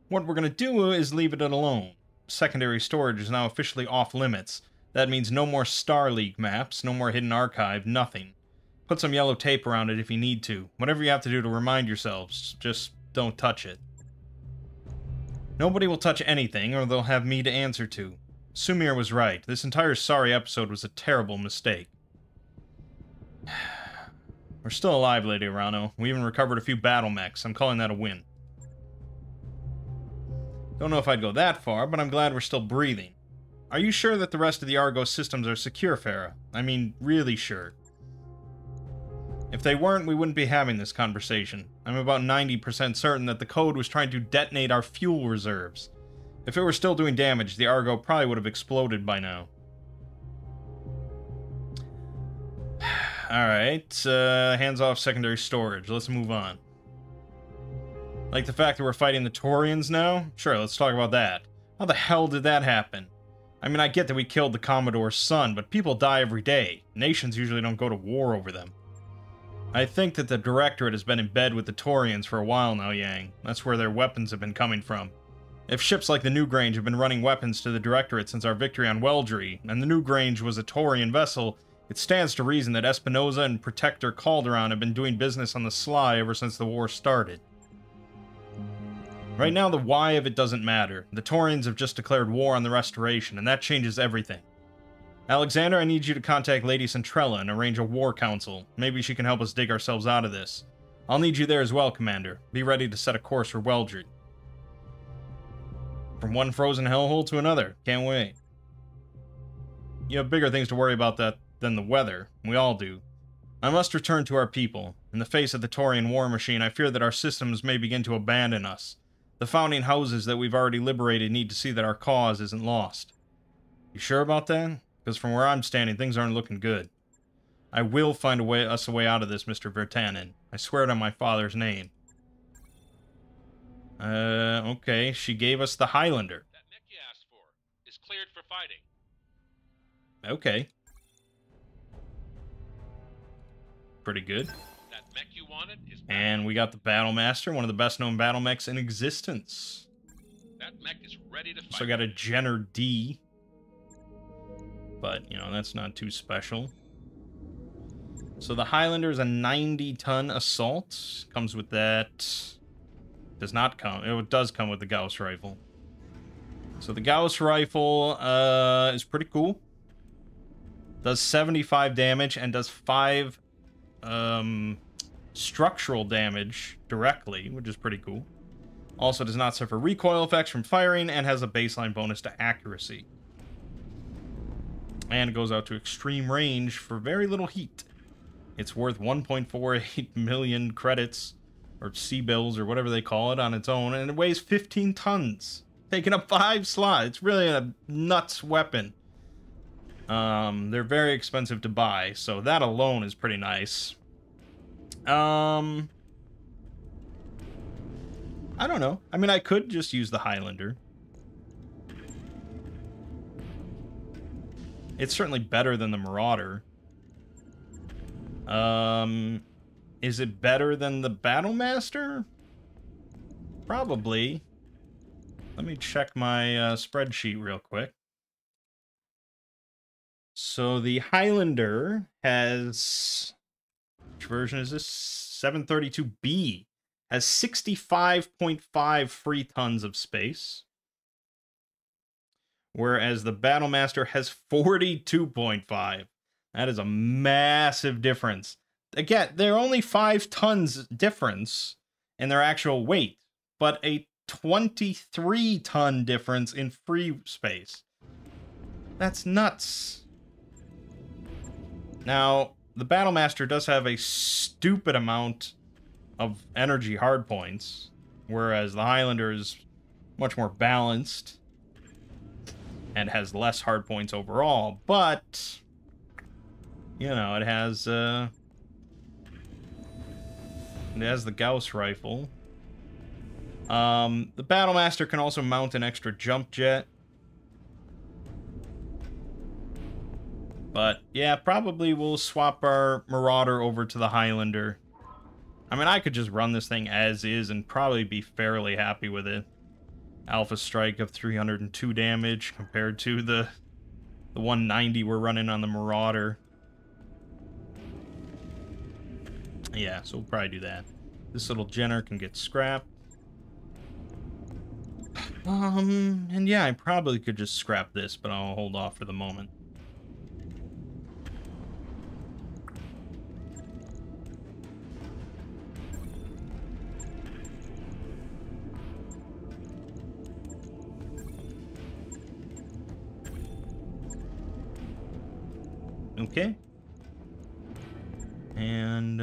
What we're going to do is leave it alone. Secondary storage is now officially off limits. That means no more Star League maps, no more hidden archive, nothing. Put some yellow tape around it if you need to. Whatever you have to do to remind yourselves, just don't touch it. Nobody will touch anything, or they'll have me to answer to. Sumir was right. This entire sorry episode was a terrible mistake. We're still alive, Lady Arano. We even recovered a few battle mechs. I'm calling that a win. Don't know if I'd go that far, but I'm glad we're still breathing. Are you sure that the rest of the Argos systems are secure, Farah? I mean, really sure. If they weren't, we wouldn't be having this conversation. I'm about 90% certain that the code was trying to detonate our fuel reserves. If it were still doing damage, the Argo probably would have exploded by now. Alright, hands off secondary storage. Let's move on. Like the fact that we're fighting the Taurians now? Sure, let's talk about that. How the hell did that happen? I mean, I get that we killed the Commodore's son, but people die every day. Nations usually don't go to war over them. I think that the Directorate has been in bed with the Taurians for a while now, Yang. That's where their weapons have been coming from. If ships like the Newgrange have been running weapons to the Directorate since our victory on Weldry, and the Newgrange was a Taurian vessel, it stands to reason that Espinosa and Protector Calderon have been doing business on the sly ever since the war started. Right now, the why of it doesn't matter. The Taurians have just declared war on the Restoration, and that changes everything. Alexander, I need you to contact Lady Centrella and arrange a war council. Maybe she can help us dig ourselves out of this. I'll need you there as well, Commander. Be ready to set a course for Weldry. From one frozen hellhole to another. Can't wait. You have bigger things to worry about than the weather. We all do. I must return to our people. In the face of the Taurian war machine, I fear that our systems may begin to abandon us. The founding houses that we've already liberated need to see that our cause isn't lost. You sure about that? Because from where I'm standing, things aren't looking good. I will find us a way out of this, Mr. Vertanen. I swear it on my father's name. Okay. She gave us the Highlander. That mech you asked for is cleared for fighting. Okay. Pretty good. That mech you wanted is back. And we got the Battlemaster, one of the best-known battle mechs in existence. That mech is ready to fight. So I got a Jenner D. But, you know, that's not too special. So the Highlander is a 90-ton assault. Comes with that... Does not come. It does come with the Gauss rifle. So the Gauss rifle is pretty cool. Does 75 damage and does 5 structural damage directly, which is pretty cool. Also does not suffer recoil effects from firing and has a baseline bonus to accuracy. And goes out to extreme range for very little heat. It's worth 1.48 million credits, or C-bills, or whatever they call it, on its own, and it weighs 15 tons, taking up 5 slots. It's really a nuts weapon. They're very expensive to buy, so that alone is pretty nice. I don't know. I mean, I could just use the Highlander. It's certainly better than the Marauder. Is it better than the Battlemaster? Probably. Let me check my spreadsheet real quick. So the Highlander has... Which version is this? 732B. Has 65.5 free tons of space. Whereas the Battlemaster has 42.5. That is a massive difference. Again, they're only 5 tons difference in their actual weight, but a 23-ton difference in free space. That's nuts. Now, the Battlemaster does have a stupid amount of energy hardpoints, whereas the Highlander is much more balanced and has less hardpoints overall, but, you know, it has the Gauss rifle. The Battlemaster can also mount an extra jump jet. But, yeah, probably we'll swap our Marauder over to the Highlander. I mean, I could just run this thing as is and probably be fairly happy with it. Alpha Strike of 302 damage compared to the 190 we're running on the Marauder. Yeah, so we'll probably do that. This little Jenner can get scrapped. And yeah, I probably could just scrap this, but I'll hold off for the moment. Okay. And,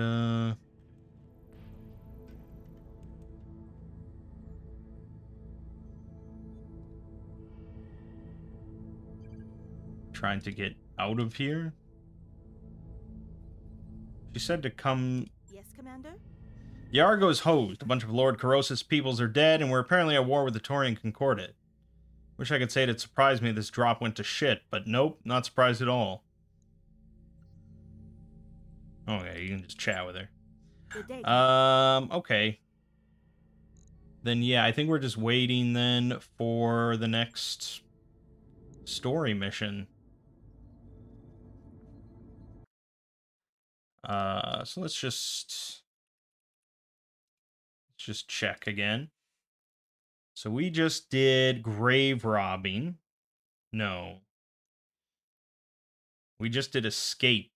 trying to get out of here. She said to come... Yes, Commander? Yargo's hosed. A bunch of Lord Corrosis peoples are dead, and we're apparently at war with the Taurian Concordat. Wish I could say it'd surprise me this drop went to shit, but nope, not surprised at all. Okay, you can just chat with her. Good day. Okay. Then yeah, I think we're just waiting then for the next story mission. So let's just check again. So we just did grave robbing. No. We just did escape.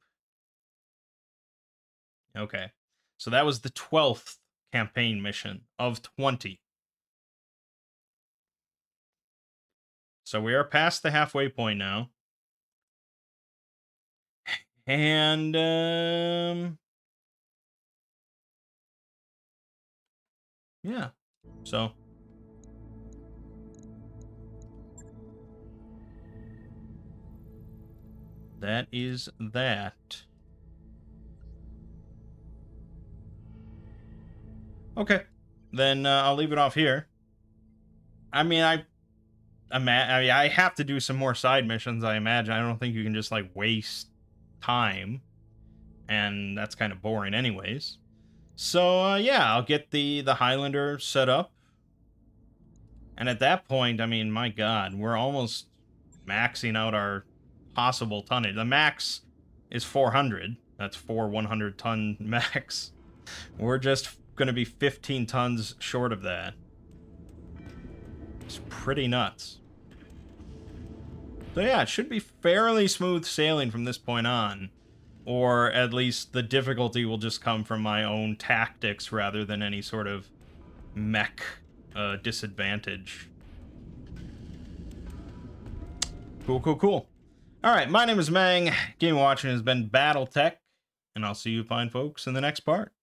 Okay. So that was the 12th campaign mission of 20. So we are past the halfway point now. And, yeah. So. That is that. Okay. Then I'll leave it off here. I mean, I have to do some more side missions, I imagine. I don't think you can just, like, waste time. And that's kind of boring anyways. So, yeah, I'll get the Highlander set up. And at that point, I mean, my God, we're almost maxing out our possible tonnage. The max is 400. That's 4 100-ton max. We're just going to be 15 tons short of that. It's pretty nuts. So yeah, it should be fairly smooth sailing from this point on. Or at least the difficulty will just come from my own tactics rather than any sort of mech disadvantage. Cool, cool, cool. Alright, my name is Mangg. Game watching has been Battletech. And I'll see you fine folks in the next part.